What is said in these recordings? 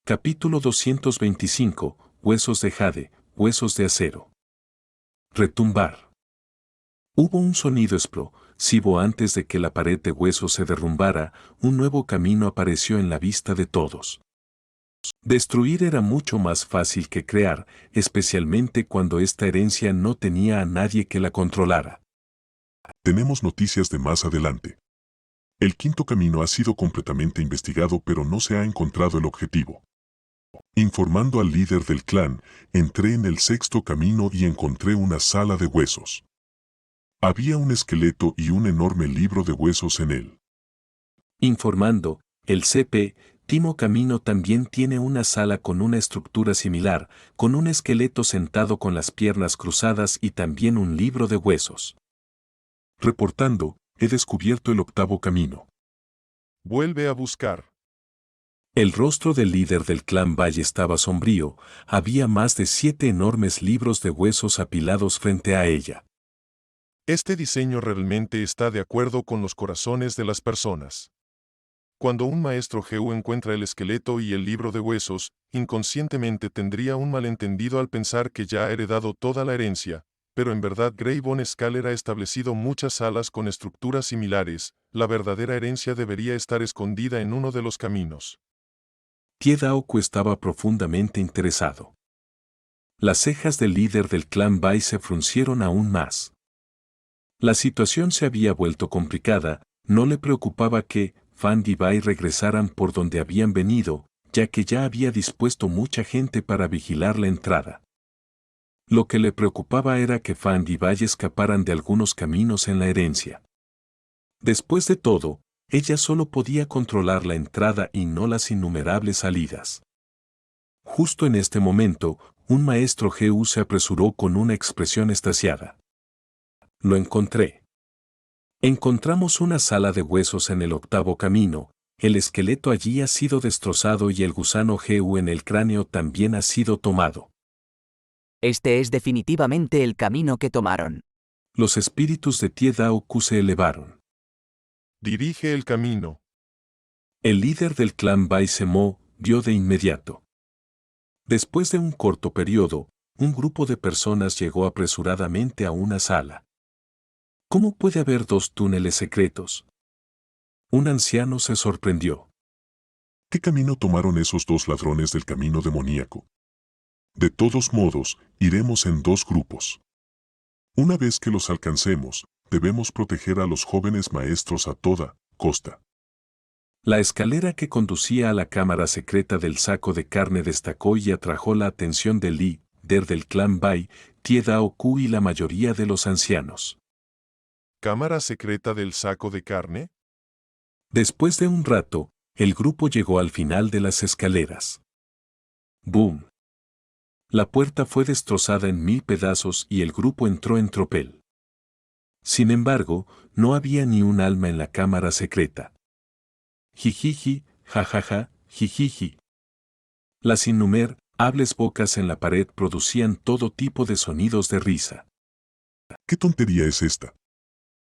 Capítulo 225. Huesos de jade, huesos de acero. Retumbar. Hubo un sonido explosivo antes de que la pared de huesos se derrumbara. Un nuevo camino apareció en la vista de todos. Destruir era mucho más fácil que crear, especialmente cuando esta herencia no tenía a nadie que la controlara. Tenemos noticias de más adelante. El quinto camino ha sido completamente investigado, pero no se ha encontrado el objetivo. Informando al líder del clan, entré en el sexto camino y encontré una sala de huesos. Había un esqueleto y un enorme libro de huesos en él. Informando, el séptimo camino también tiene una sala con una estructura similar, con un esqueleto sentado con las piernas cruzadas y también un libro de huesos. Reportando, he descubierto el octavo camino. Vuelve a buscar. El rostro del líder del clan Valle estaba sombrío, había más de 7 enormes libros de huesos apilados frente a ella. Este diseño realmente está de acuerdo con los corazones de las personas. Cuando un maestro Geu encuentra el esqueleto y el libro de huesos, inconscientemente tendría un malentendido al pensar que ya ha heredado toda la herencia, pero en verdad Grey Von Scaler ha establecido muchas salas con estructuras similares. La verdadera herencia debería estar escondida en uno de los caminos. Tiedaoku estaba profundamente interesado. Las cejas del líder del clan Bai se fruncieron aún más. La situación se había vuelto complicada, no le preocupaba que Fan y Bai regresaran por donde habían venido, ya que ya había dispuesto mucha gente para vigilar la entrada. Lo que le preocupaba era que Fan y Bai escaparan de algunos caminos en la herencia. Después de todo, ella solo podía controlar la entrada y no las innumerables salidas. Justo en este momento, un maestro Geu se apresuró con una expresión extasiada. Lo encontré. Encontramos una sala de huesos en el octavo camino, el esqueleto allí ha sido destrozado y el gusano Geu en el cráneo también ha sido tomado. Este es definitivamente el camino que tomaron. Los espíritus de Tiedaoku se elevaron. Dirige el camino. El líder del clan Bai se movió de inmediato. Después de un corto periodo, un grupo de personas llegó apresuradamente a una sala. ¿Cómo puede haber 2 túneles secretos? Un anciano se sorprendió. ¿Qué camino tomaron esos 2 ladrones del camino demoníaco? De todos modos, iremos en 2 grupos. Una vez que los alcancemos, debemos proteger a los jóvenes maestros a toda costa. La escalera que conducía a la cámara secreta del saco de carne destacó y atrajo la atención del líder del clan Bai, Tiedaoku y la mayoría de los ancianos. ¿Cámara secreta del saco de carne? Después de un rato, el grupo llegó al final de las escaleras. ¡Boom! La puerta fue destrozada en 1000 pedazos y el grupo entró en tropel. Sin embargo, no había ni un alma en la cámara secreta. Jijiji, jajaja, jijiji. Las innumerables bocas en la pared producían todo tipo de sonidos de risa. ¿Qué tontería es esta?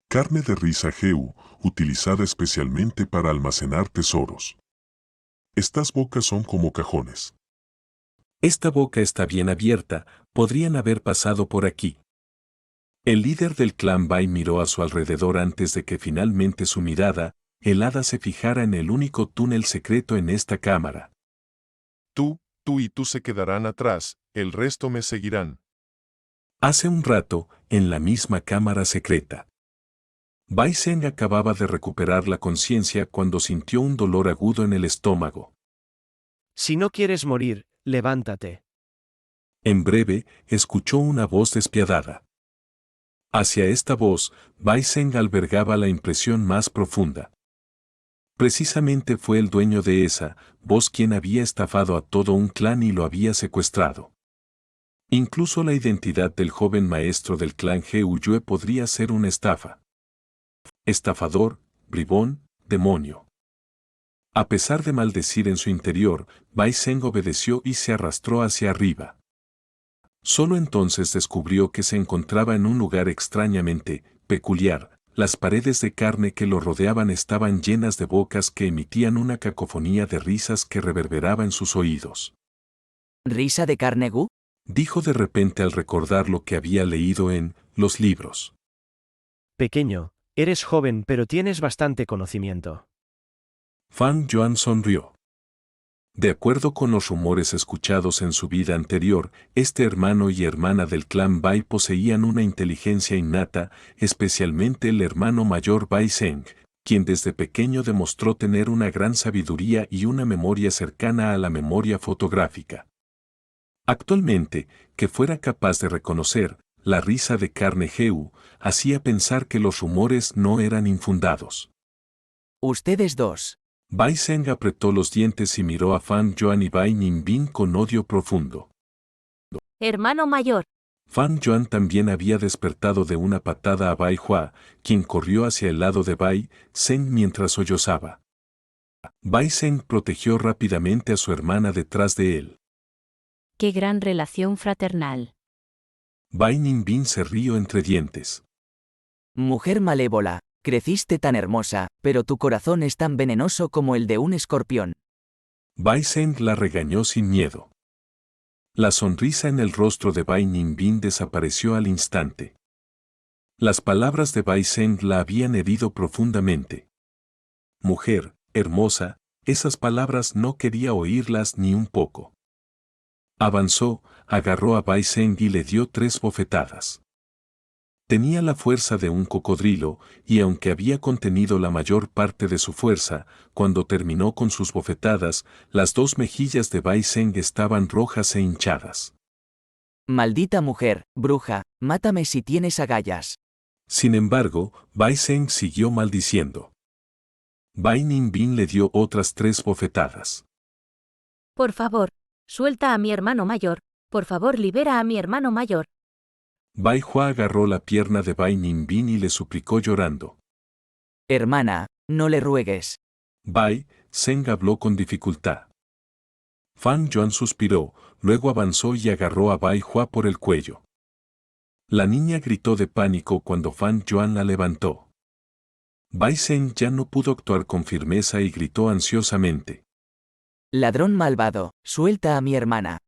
Carne de risa Geu, utilizada especialmente para almacenar tesoros. Estas bocas son como cajones. Esta boca está bien abierta, podrían haber pasado por aquí. El líder del clan Bai miró a su alrededor antes de que finalmente su mirada, helada, se fijara en el único túnel secreto en esta cámara. Tú y tú se quedarán atrás, el resto me seguirán. Hace un rato, en la misma cámara secreta. Bai Zeng acababa de recuperar la conciencia cuando sintió un dolor agudo en el estómago. Si no quieres morir, levántate. En breve, escuchó una voz despiadada. Hacia esta voz, Bai Zeng albergaba la impresión más profunda. Precisamente fue el dueño de esa voz quien había estafado a todo un clan y lo había secuestrado. Incluso la identidad del joven maestro del clan Heuyue podría ser una estafa. Estafador, bribón, demonio. A pesar de maldecir en su interior, Bai Zeng obedeció y se arrastró hacia arriba. Solo entonces descubrió que se encontraba en un lugar extrañamente peculiar. Las paredes de carne que lo rodeaban estaban llenas de bocas que emitían una cacofonía de risas que reverberaba en sus oídos. ¿Risa de Carnegie? Dijo de repente al recordar lo que había leído en los libros. Pequeño, eres joven pero tienes bastante conocimiento. Fan Yuan sonrió. De acuerdo con los rumores escuchados en su vida anterior, este hermano y hermana del clan Bai poseían una inteligencia innata, especialmente el hermano mayor Bai Zheng, quien desde pequeño demostró tener una gran sabiduría y una memoria cercana a la memoria fotográfica. Actualmente, que fuera capaz de reconocer la risa de Carnegie hacía pensar que los rumores no eran infundados. Ustedes dos. Bai Zheng apretó los dientes y miró a Fan Yuan y Bai Ninbin con odio profundo. Hermano mayor. Fan Yuan también había despertado de una patada a Bai Hua, quien corrió hacia el lado de Bai Zheng mientras sollozaba. Bai Zheng protegió rápidamente a su hermana detrás de él. Qué gran relación fraternal. Bai Ninbin se rió entre dientes. Mujer malévola, creciste tan hermosa, pero tu corazón es tan venenoso como el de un escorpión. Bai Zheng la regañó sin miedo. La sonrisa en el rostro de Bai Ninbin desapareció al instante. Las palabras de Bai Zheng la habían herido profundamente. Mujer, hermosa, esas palabras no quería oírlas ni un poco. Avanzó, agarró a Bai Zheng y le dio 3 bofetadas. Tenía la fuerza de un cocodrilo, y aunque había contenido la mayor parte de su fuerza, cuando terminó con sus bofetadas, las 2 mejillas de Bai Zheng estaban rojas e hinchadas. Maldita mujer, bruja, mátame si tienes agallas. Sin embargo, Bai Zheng siguió maldiciendo. Bai Ninbin le dio otras 3 bofetadas. Por favor, suelta a mi hermano mayor. Por favor, libera a mi hermano mayor. Bai Hua agarró la pierna de Bai Ninbin y le suplicó llorando. Hermana, no le ruegues. Bai Zheng habló con dificultad. Fan Yuan suspiró, luego avanzó y agarró a Bai Hua por el cuello. La niña gritó de pánico cuando Fan Yuan la levantó. Bai Zheng ya no pudo actuar con firmeza y gritó ansiosamente. Ladrón malvado, suelta a mi hermana.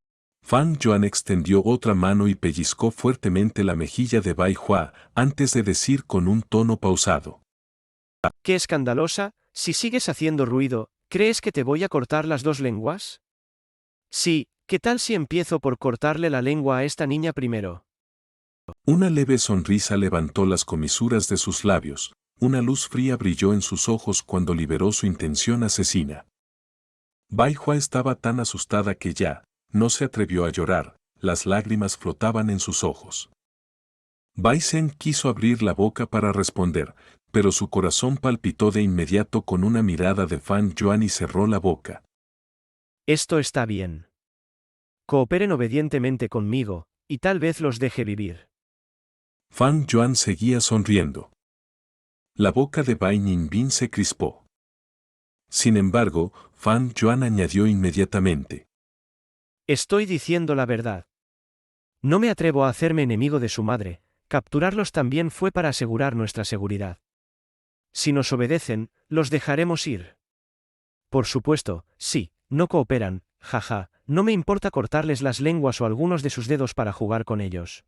Fan Yuan extendió otra mano y pellizcó fuertemente la mejilla de Bai Hua antes de decir con un tono pausado. ¡Qué escandalosa! Si sigues haciendo ruido, ¿crees que te voy a cortar las 2 lenguas? Sí, ¿qué tal si empiezo por cortarle la lengua a esta niña primero? Una leve sonrisa levantó las comisuras de sus labios, una luz fría brilló en sus ojos cuando liberó su intención asesina. Bai Hua estaba tan asustada que ya no se atrevió a llorar, las lágrimas flotaban en sus ojos. Bai Zheng quiso abrir la boca para responder, pero su corazón palpitó de inmediato con una mirada de Fan Yuan y cerró la boca. Esto está bien. Cooperen obedientemente conmigo, y tal vez los deje vivir. Fan Yuan seguía sonriendo. La boca de Bai Ninbin se crispó. Sin embargo, Fan Yuan añadió inmediatamente. Estoy diciendo la verdad. No me atrevo a hacerme enemigo de su madre, capturarlos también fue para asegurar nuestra seguridad. Si nos obedecen, los dejaremos ir. Por supuesto, sí, no cooperan, jaja, no me importa cortarles las lenguas o algunos de sus dedos para jugar con ellos.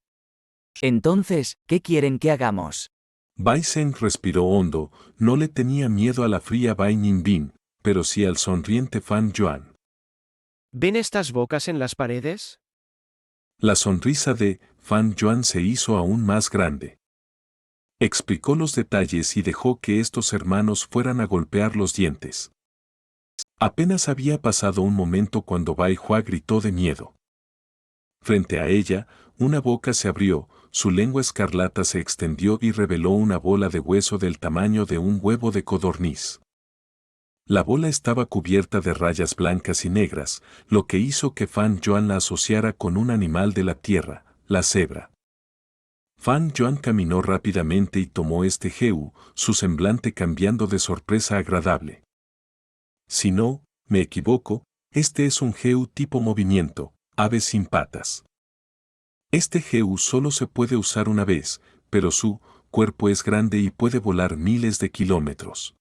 Entonces, ¿qué quieren que hagamos? Bai Zheng respiró hondo, no le tenía miedo a la fría Bai Ninbin, pero sí al sonriente Fan Yuan. ¿Ven estas bocas en las paredes? La sonrisa de Fan Yuan se hizo aún más grande. Explicó los detalles y dejó que estos hermanos fueran a golpear los dientes. Apenas había pasado un momento cuando Bai Hua gritó de miedo. Frente a ella, una boca se abrió, su lengua escarlata se extendió y reveló una bola de hueso del tamaño de un huevo de codorniz. La bola estaba cubierta de rayas blancas y negras, lo que hizo que Fan Yuan la asociara con un animal de la tierra, la cebra. Fan Yuan caminó rápidamente y tomó este Geu, su semblante cambiando de sorpresa agradable. Si no, me equivoco, este es un Geu tipo movimiento, ave sin patas. Este Heu solo se puede usar una vez, pero su cuerpo es grande y puede volar miles de kilómetros.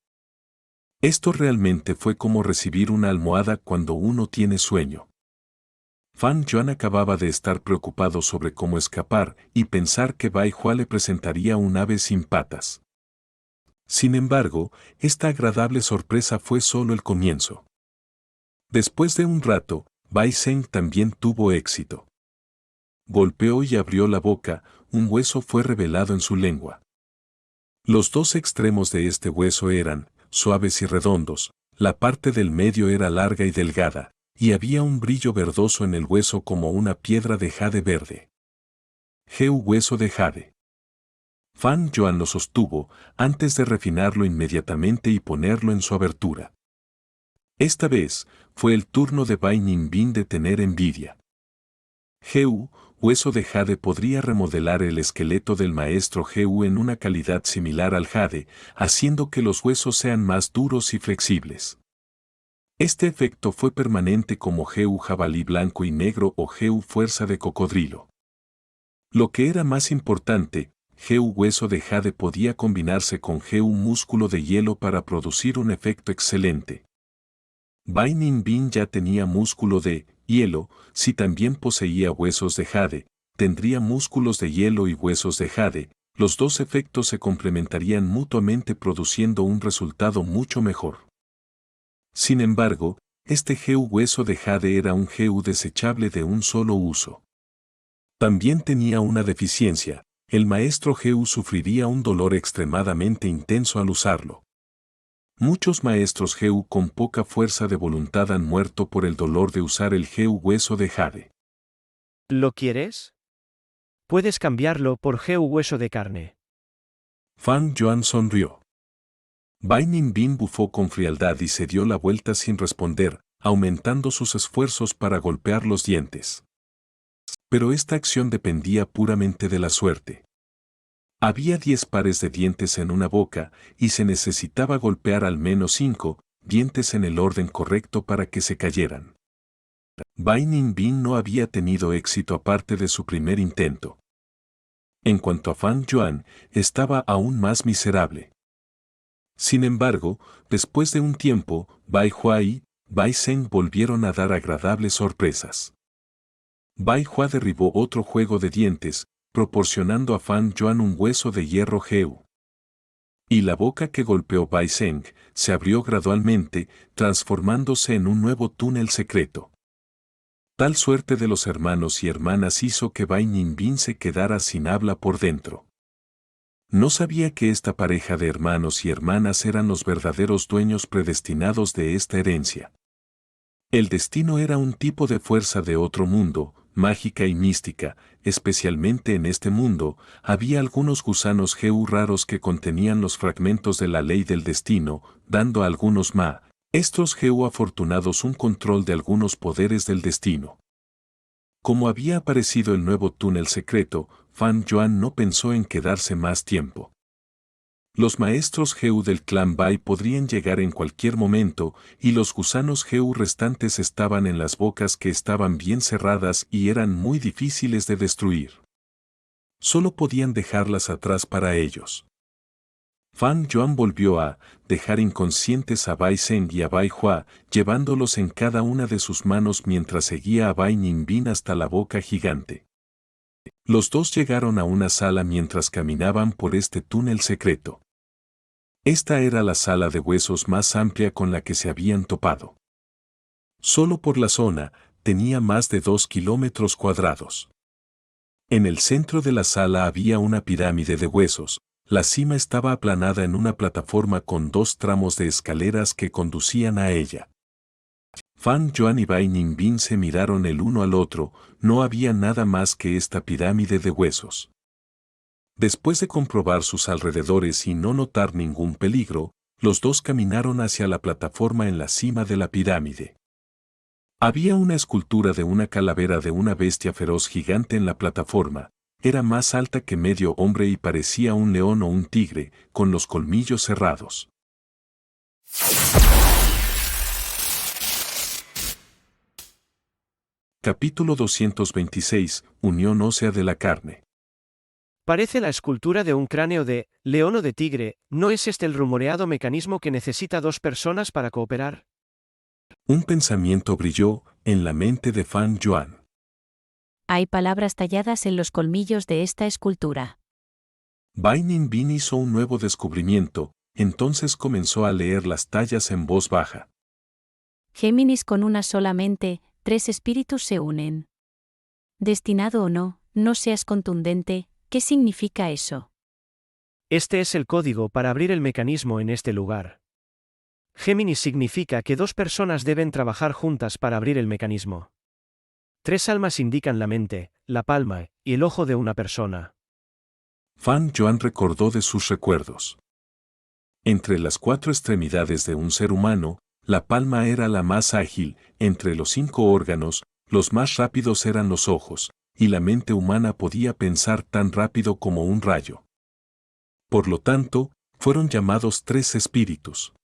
Esto realmente fue como recibir una almohada cuando uno tiene sueño. Fan Yuan acababa de estar preocupado sobre cómo escapar y pensar que Bai Hua le presentaría un ave sin patas. Sin embargo, esta agradable sorpresa fue solo el comienzo. Después de un rato, Bai Zheng también tuvo éxito. Golpeó y abrió la boca, un hueso fue revelado en su lengua. Los dos extremos de este hueso eran suaves y redondos, la parte del medio era larga y delgada, y había un brillo verdoso en el hueso como una piedra de jade verde. Heu hueso de jade. Fan Yuan lo sostuvo, antes de refinarlo inmediatamente y ponerlo en su abertura. Esta vez, fue el turno de Bai Ninbin de tener envidia. Heu, hueso de jade podría remodelar el esqueleto del maestro Heu en una calidad similar al jade, haciendo que los huesos sean más duros y flexibles. Este efecto fue permanente como Heu jabalí blanco y negro o Heu fuerza de cocodrilo. Lo que era más importante, Heu hueso de jade podía combinarse con Heu músculo de hielo para producir un efecto excelente. Bai Ninbin ya tenía músculo de hielo, si también poseía huesos de jade, tendría músculos de hielo y huesos de jade, los dos efectos se complementarían mutuamente produciendo un resultado mucho mejor. Sin embargo, este Heu hueso de jade era un Heu desechable de un solo uso. También tenía una deficiencia, el maestro Heu sufriría un dolor extremadamente intenso al usarlo. Muchos maestros Heu con poca fuerza de voluntad han muerto por el dolor de usar el Heu hueso de jade. ¿Lo quieres? Puedes cambiarlo por Heu hueso de carne. Fan Yuan sonrió. Bai Ninbin bufó con frialdad y se dio la vuelta sin responder, aumentando sus esfuerzos para golpear los dientes. Pero esta acción dependía puramente de la suerte. Había 10 pares de dientes en una boca y se necesitaba golpear al menos 5 dientes en el orden correcto para que se cayeran. Bai Ninbin no había tenido éxito aparte de su primer intento. En cuanto a Fan Yuan, estaba aún más miserable. Sin embargo, después de un tiempo, Bai Hua y Bai Zheng volvieron a dar agradables sorpresas. Bai Hua derribó otro juego de dientes, proporcionando a Fan Yuan un hueso de hierro Heu. Y la boca que golpeó Bai Zheng se abrió gradualmente, transformándose en un nuevo túnel secreto. Tal suerte de los hermanos y hermanas hizo que Bai Ninbin se quedara sin habla por dentro. No sabía que esta pareja de hermanos y hermanas eran los verdaderos dueños predestinados de esta herencia. El destino era un tipo de fuerza de otro mundo, mágica y mística, especialmente en este mundo, había algunos gusanos Heu raros que contenían los fragmentos de la ley del destino, dando a algunos estos Heu afortunados un control de algunos poderes del destino. Como había aparecido el nuevo túnel secreto, Fan Yuan no pensó en quedarse más tiempo. Los maestros Heu del clan Bai podrían llegar en cualquier momento, y los gusanos Heu restantes estaban en las bocas que estaban bien cerradas y eran muy difíciles de destruir. Solo podían dejarlas atrás para ellos. Fan Yuan volvió a dejar inconscientes a Bai Zheng y a Bai Hua, llevándolos en cada una de sus manos mientras seguía a Bai Ninbin hasta la boca gigante. Los dos llegaron a una sala mientras caminaban por este túnel secreto. Esta era la sala de huesos más amplia con la que se habían topado. Solo por la zona, tenía más de 2 kilómetros cuadrados. En el centro de la sala había una pirámide de huesos, la cima estaba aplanada en una plataforma con 2 tramos de escaleras que conducían a ella. Fan Yuan y Bai Ninbin se miraron el uno al otro, no había nada más que esta pirámide de huesos. Después de comprobar sus alrededores y no notar ningún peligro, los dos caminaron hacia la plataforma en la cima de la pirámide. Había una escultura de una calavera de una bestia feroz gigante en la plataforma, era más alta que medio hombre y parecía un león o un tigre, con los colmillos cerrados. Capítulo 226, Unión ósea de la carne. Parece la escultura de un cráneo de león o de tigre. ¿No es este el rumoreado mecanismo que necesita dos personas para cooperar? Un pensamiento brilló en la mente de Fan Yuan. Hay palabras talladas en los colmillos de esta escultura. Bai Ninbin hizo un nuevo descubrimiento, entonces comenzó a leer las tallas en voz baja. Géminis con una sola mente, 3 espíritus se unen. Destinado o no, no seas contundente, ¿qué significa eso? Este es el código para abrir el mecanismo en este lugar. Géminis significa que dos personas deben trabajar juntas para abrir el mecanismo. 3 almas indican la mente, la palma y el ojo de una persona. Fan Yuan recordó de sus recuerdos. Entre las 4 extremidades de un ser humano, la palma era la más ágil, entre los 5 órganos, los más rápidos eran los ojos, y la mente humana podía pensar tan rápido como un rayo. Por lo tanto, fueron llamados 3 espíritus.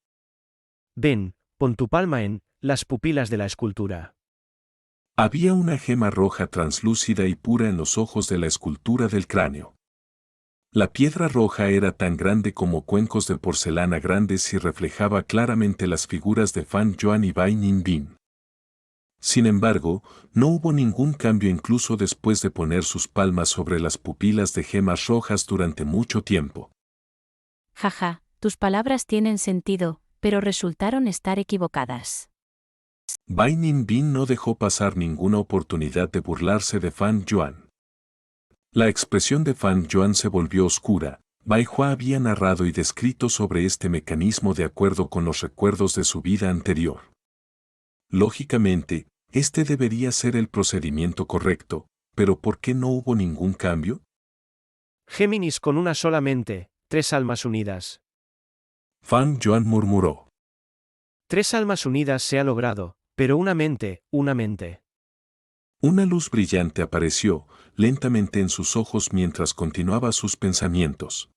Ven, pon tu palma en las pupilas de la escultura. Había una gema roja translúcida y pura en los ojos de la escultura del cráneo. La piedra roja era tan grande como cuencos de porcelana grandes y reflejaba claramente las figuras de Fan Yuan y Bai Ninbin. Sin embargo, no hubo ningún cambio incluso después de poner sus palmas sobre las pupilas de gemas rojas durante mucho tiempo. Jaja, tus palabras tienen sentido, pero resultaron estar equivocadas. Bai Ninbin no dejó pasar ninguna oportunidad de burlarse de Fan Yuan. La expresión de Fan Yuan se volvió oscura. Bai Hua había narrado y descrito sobre este mecanismo de acuerdo con los recuerdos de su vida anterior. Lógicamente, este debería ser el procedimiento correcto, pero ¿por qué no hubo ningún cambio? Géminis con una sola mente, 3 almas unidas. Fan Yuan murmuró. 3 almas unidas se ha logrado, pero una mente. Una luz brillante apareció lentamente en sus ojos mientras continuaba sus pensamientos.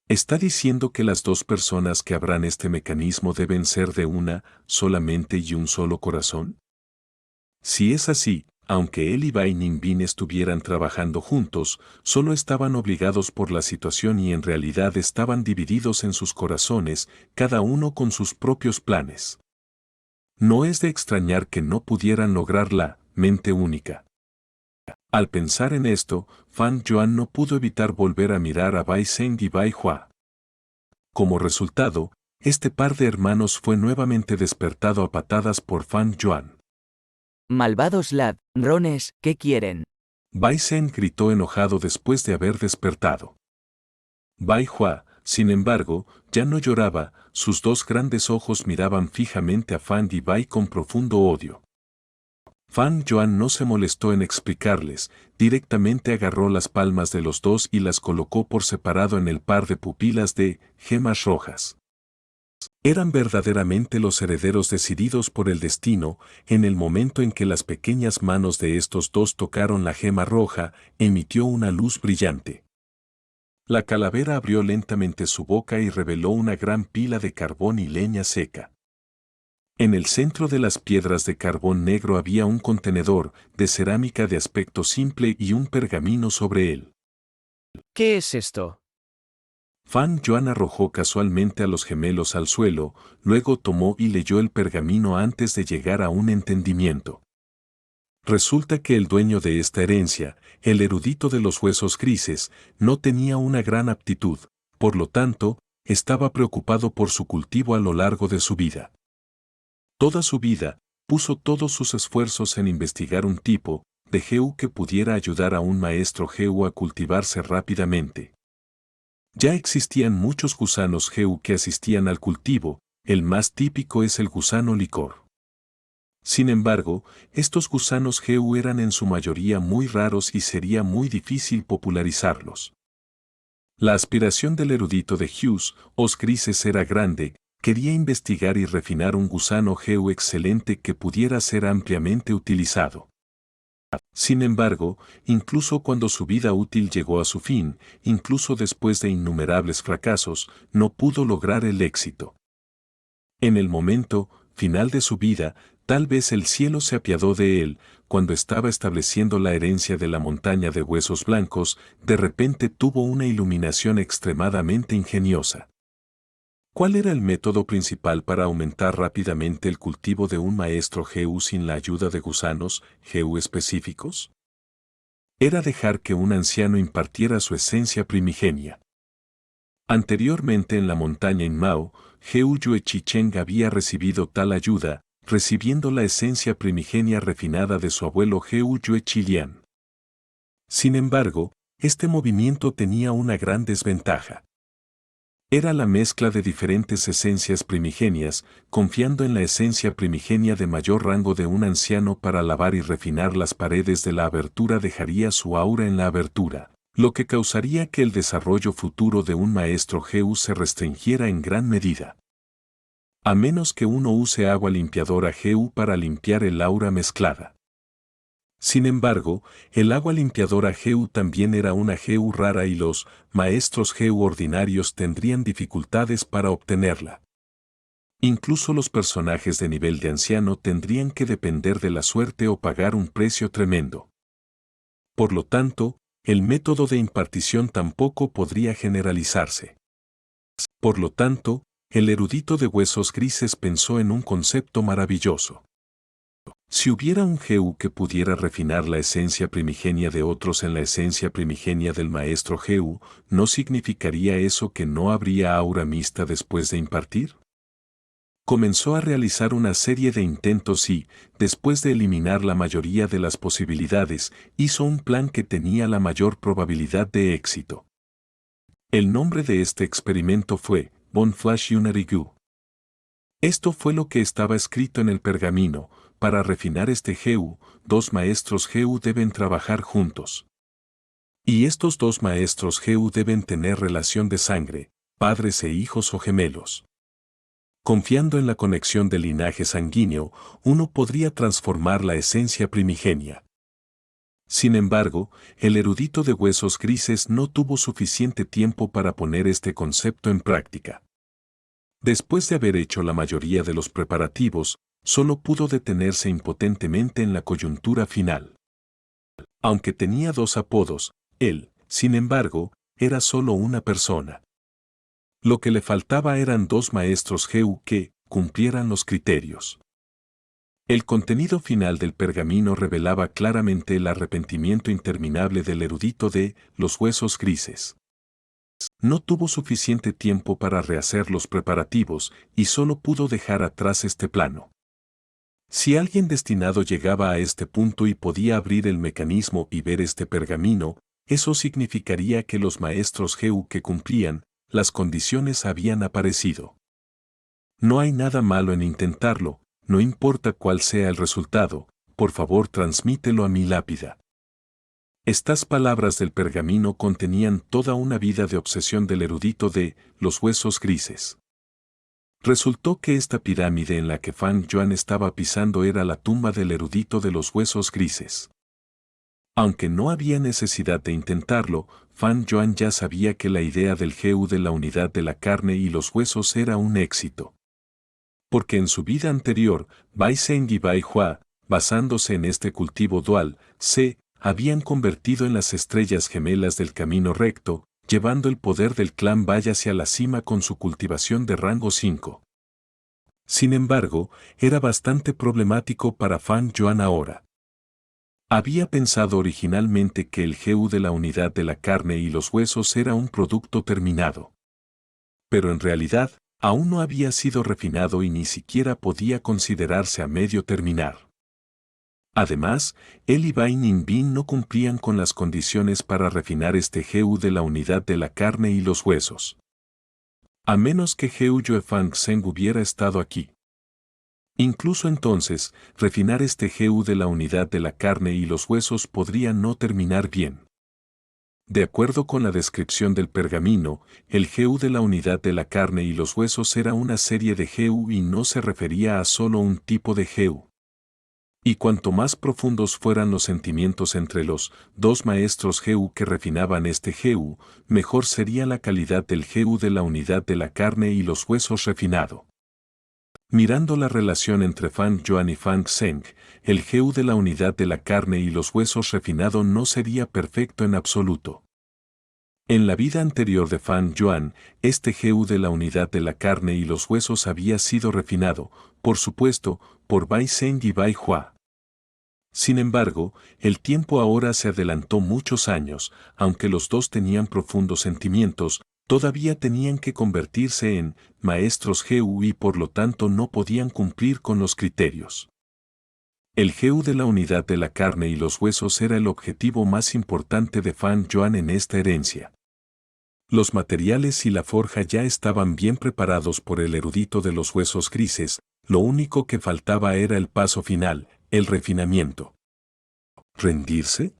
¿Está diciendo que las 2 personas que abran este mecanismo deben ser de una sola mente y un solo corazón? Si es así, aunque él y Bai Ninbin estuvieran trabajando juntos, solo estaban obligados por la situación y en realidad estaban divididos en sus corazones, cada uno con sus propios planes. No es de extrañar que no pudieran lograr la mente única. Al pensar en esto, Fan Yuan no pudo evitar volver a mirar a Bai Zheng y Bai Hua. Como resultado, este par de hermanos fue nuevamente despertado a patadas por Fan Yuan. Malvados ladrones, ¿qué quieren? Bai Zheng gritó enojado después de haber despertado. Bai Hua, sin embargo, ya no lloraba, sus 2 grandes ojos miraban fijamente a Fan y Bai con profundo odio. Fan Yuan no se molestó en explicarles, directamente agarró las palmas de los 2 y las colocó por separado en el par de pupilas de gemas rojas. Eran verdaderamente los herederos decididos por el destino. En el momento en que las pequeñas manos de estos 2 tocaron la gema roja, emitió una luz brillante. La calavera abrió lentamente su boca y reveló una gran pila de carbón y leña seca. En el centro de las piedras de carbón negro había un contenedor de cerámica de aspecto simple y un pergamino sobre él. ¿Qué es esto? Fan Yuan arrojó casualmente a los gemelos al suelo, luego tomó y leyó el pergamino antes de llegar a un entendimiento. Resulta que el dueño de esta herencia, el erudito de los huesos grises, no tenía una gran aptitud, por lo tanto, estaba preocupado por su cultivo a lo largo de su vida. Toda su vida, puso todos sus esfuerzos en investigar un tipo de Geu que pudiera ayudar a un maestro Geu a cultivarse rápidamente. Ya existían muchos gusanos Geu que asistían al cultivo, el más típico es el gusano licor. Sin embargo, estos gusanos Geu eran en su mayoría muy raros y sería muy difícil popularizarlos. La aspiración del erudito de Hughes, Os Grises era grande, quería investigar y refinar un gusano Geu excelente que pudiera ser ampliamente utilizado. Sin embargo, incluso cuando su vida útil llegó a su fin, incluso después de innumerables fracasos, no pudo lograr el éxito. En el momento final de su vida, Tal vez el cielo se apiadó de él, cuando estaba estableciendo la herencia de la montaña de huesos blancos, de repente tuvo una iluminación extremadamente ingeniosa. ¿Cuál era el método principal para aumentar rápidamente el cultivo de un maestro GU sin la ayuda de gusanos GU específicos? Era dejar que un anciano impartiera su esencia primigenia. Anteriormente en la montaña Inmao, GU Yue Chicheng había recibido tal ayuda, recibiendo la esencia primigenia refinada de su abuelo GU Yue Chilian. Sin embargo, este movimiento tenía una gran desventaja. Era la mezcla de diferentes esencias primigenias, confiando en la esencia primigenia de mayor rango de un anciano para lavar y refinar las paredes de la abertura dejaría su aura en la abertura, lo que causaría que el desarrollo futuro de un maestro GU se restringiera en gran medida. A menos que uno use agua limpiadora GU para limpiar el aura mezclada. Sin embargo, el agua limpiadora GU también era una GU rara y los maestros GU ordinarios tendrían dificultades para obtenerla. Incluso los personajes de nivel de anciano tendrían que depender de la suerte o pagar un precio tremendo. Por lo tanto, el método de impartición tampoco podría generalizarse. Por lo tanto, el erudito de huesos grises pensó en un concepto maravilloso. Si hubiera un GU que pudiera refinar la esencia primigenia de otros en la esencia primigenia del maestro GU, ¿no significaría eso que no habría aura mixta después de impartir? Comenzó a realizar una serie de intentos y, después de eliminar la mayoría de las posibilidades, hizo un plan que tenía la mayor probabilidad de éxito. El nombre de este experimento fue Bon Flash Unarigu. Esto fue lo que estaba escrito en el pergamino. Para refinar este GU, dos maestros GU deben trabajar juntos. Y estos dos maestros GU deben tener relación de sangre, padres e hijos o gemelos. Confiando en la conexión del linaje sanguíneo, uno podría transformar la esencia primigenia. Sin embargo, el erudito de huesos grises no tuvo suficiente tiempo para poner este concepto en práctica. Después de haber hecho la mayoría de los preparativos, solo pudo detenerse impotentemente en la coyuntura final. Aunque tenía dos apodos, él, sin embargo, era solo una persona. Lo que le faltaba eran dos maestros GU que cumplieran los criterios. El contenido final del pergamino revelaba claramente el arrepentimiento interminable del erudito de los huesos grises. No tuvo suficiente tiempo para rehacer los preparativos y solo pudo dejar atrás este plano. Si alguien destinado llegaba a este punto y podía abrir el mecanismo y ver este pergamino, eso significaría que los maestros GU que cumplían las condiciones habían aparecido. No hay nada malo en intentarlo, no importa cuál sea el resultado, por favor transmítelo a mi lápida. Estas palabras del pergamino contenían toda una vida de obsesión del erudito de los huesos grises. Resultó que esta pirámide en la que Fan Yuan estaba pisando era la tumba del erudito de los huesos grises. Aunque no había necesidad de intentarlo, Fan Yuan ya sabía que la idea del GU de la unidad de la carne y los huesos era un éxito. Porque en su vida anterior, Bai Zeng y Bai Hua, basándose en este cultivo dual, se habían convertido en las estrellas gemelas del camino recto, llevando el poder del clan Bai hacia la cima con su cultivación de rango 5. Sin embargo, era bastante problemático para Fan Yuan ahora. Había pensado originalmente que el GU de la unidad de la carne y los huesos era un producto terminado. Pero en realidad, aún no había sido refinado y ni siquiera podía considerarse a medio terminar. Además, él y Bai Ningbin no cumplían con las condiciones para refinar este GU de la unidad de la carne y los huesos. A menos que GU Yuefang Zeng hubiera estado aquí. Incluso entonces, refinar este GU de la unidad de la carne y los huesos podría no terminar bien. De acuerdo con la descripción del pergamino, el GU de la unidad de la carne y los huesos era una serie de GU y no se refería a solo un tipo de GU. Y cuanto más profundos fueran los sentimientos entre los dos maestros GU que refinaban este GU, mejor sería la calidad del GU de la unidad de la carne y los huesos refinado. Mirando la relación entre Fan Yuan y Fang Zheng, el GU de la unidad de la carne y los huesos refinado no sería perfecto en absoluto. En la vida anterior de Fan Yuan, este GU de la unidad de la carne y los huesos había sido refinado, por supuesto, por Bai Zheng y Bai Hua. Sin embargo, el tiempo ahora se adelantó muchos años, aunque los dos tenían profundos sentimientos, todavía tenían que convertirse en maestros GU y por lo tanto no podían cumplir con los criterios. El GU de la unidad de la carne y los huesos era el objetivo más importante de Fan Yuan en esta herencia. Los materiales y la forja ya estaban bien preparados por el erudito de los huesos grises, lo único que faltaba era el paso final, el refinamiento. ¿Rendirse?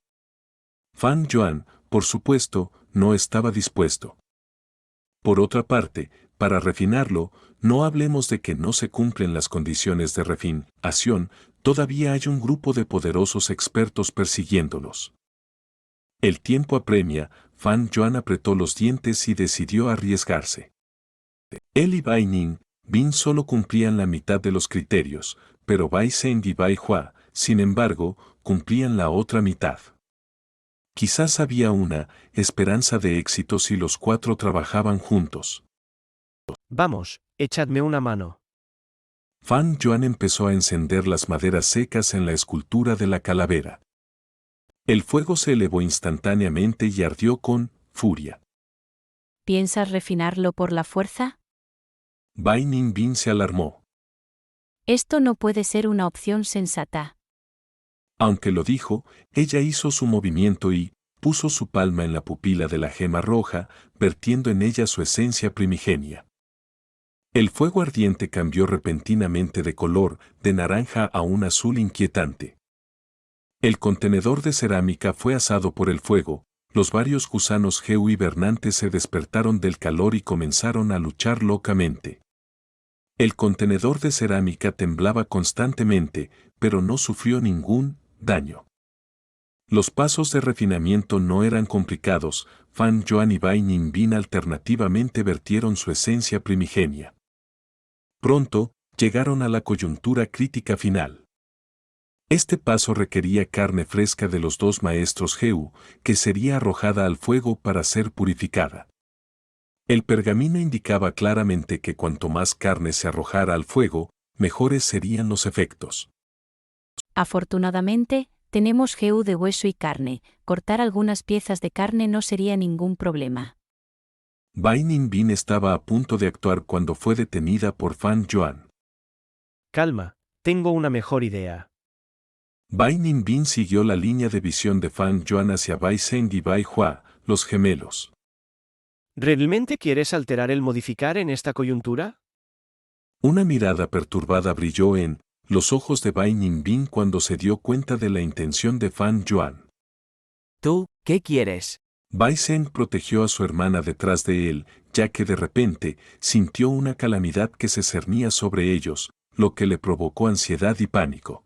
Fan Yuan, por supuesto, no estaba dispuesto. Por otra parte, para refinarlo, no hablemos de que no se cumplen las condiciones de refinación, todavía hay un grupo de poderosos expertos persiguiéndolos. El tiempo apremia, Fan Yuan apretó los dientes y decidió arriesgarse. Él y Bai Ning Bin solo cumplían la mitad de los criterios, pero Bai Zheng y Bai Hua, sin embargo, cumplían la otra mitad. Quizás había una esperanza de éxito si los cuatro trabajaban juntos. Vamos, echadme una mano. Fan Yuan empezó a encender las maderas secas en la escultura de la calavera. El fuego se elevó instantáneamente y ardió con furia. ¿Piensas refinarlo por la fuerza? Bai Ningbin se alarmó. Esto no puede ser una opción sensata. Aunque lo dijo, ella hizo su movimiento y puso su palma en la pupila de la gema roja, vertiendo en ella su esencia primigenia. El fuego ardiente cambió repentinamente de color, de naranja a un azul inquietante. El contenedor de cerámica fue asado por el fuego, los varios gusanos GU hibernantes se despertaron del calor y comenzaron a luchar locamente. El contenedor de cerámica temblaba constantemente, pero no sufrió ningún daño. Los pasos de refinamiento no eran complicados, Fan Yuan y Bai Ningbin alternativamente vertieron su esencia primigenia. Pronto, llegaron a la coyuntura crítica final. Este paso requería carne fresca de los dos maestros GU, que sería arrojada al fuego para ser purificada. El pergamino indicaba claramente que cuanto más carne se arrojara al fuego, mejores serían los efectos. Afortunadamente, tenemos GU de hueso y carne, cortar algunas piezas de carne no sería ningún problema. Bai Ningbin estaba a punto de actuar cuando fue detenida por Fan Yuan. Calma, tengo una mejor idea. Bai Ningbin siguió la línea de visión de Fan Yuan hacia Bai Zheng y Bai Hua, los gemelos. ¿Realmente quieres alterar el modificar en esta coyuntura? Una mirada perturbada brilló en los ojos de Bai Ningbin cuando se dio cuenta de la intención de Fan Yuan. ¿Tú, qué quieres? Bai Zheng protegió a su hermana detrás de él, ya que de repente sintió una calamidad que se cernía sobre ellos, lo que le provocó ansiedad y pánico.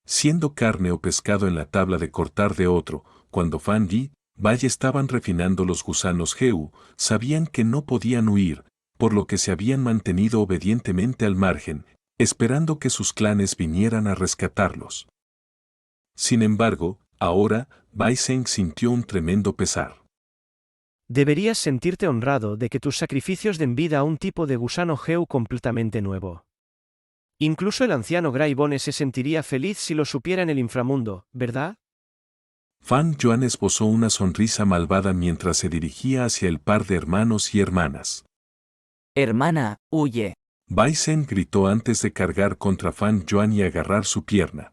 Siendo carne o pescado en la tabla de cortar de otro, cuando Fan y Bai estaban refinando los gusanos GU, sabían que no podían huir, por lo que se habían mantenido obedientemente al margen, esperando que sus clanes vinieran a rescatarlos. Sin embargo, ahora, Bai Zheng sintió un tremendo pesar. Deberías sentirte honrado de que tus sacrificios den vida a un tipo de gusano GU completamente nuevo. Incluso el anciano Graibone se sentiría feliz si lo supiera en el inframundo, ¿verdad? Fan Yuan esbozó una sonrisa malvada mientras se dirigía hacia el par de hermanos y hermanas. Hermana, huye. Bai Zheng gritó antes de cargar contra Fan Yuan y agarrar su pierna.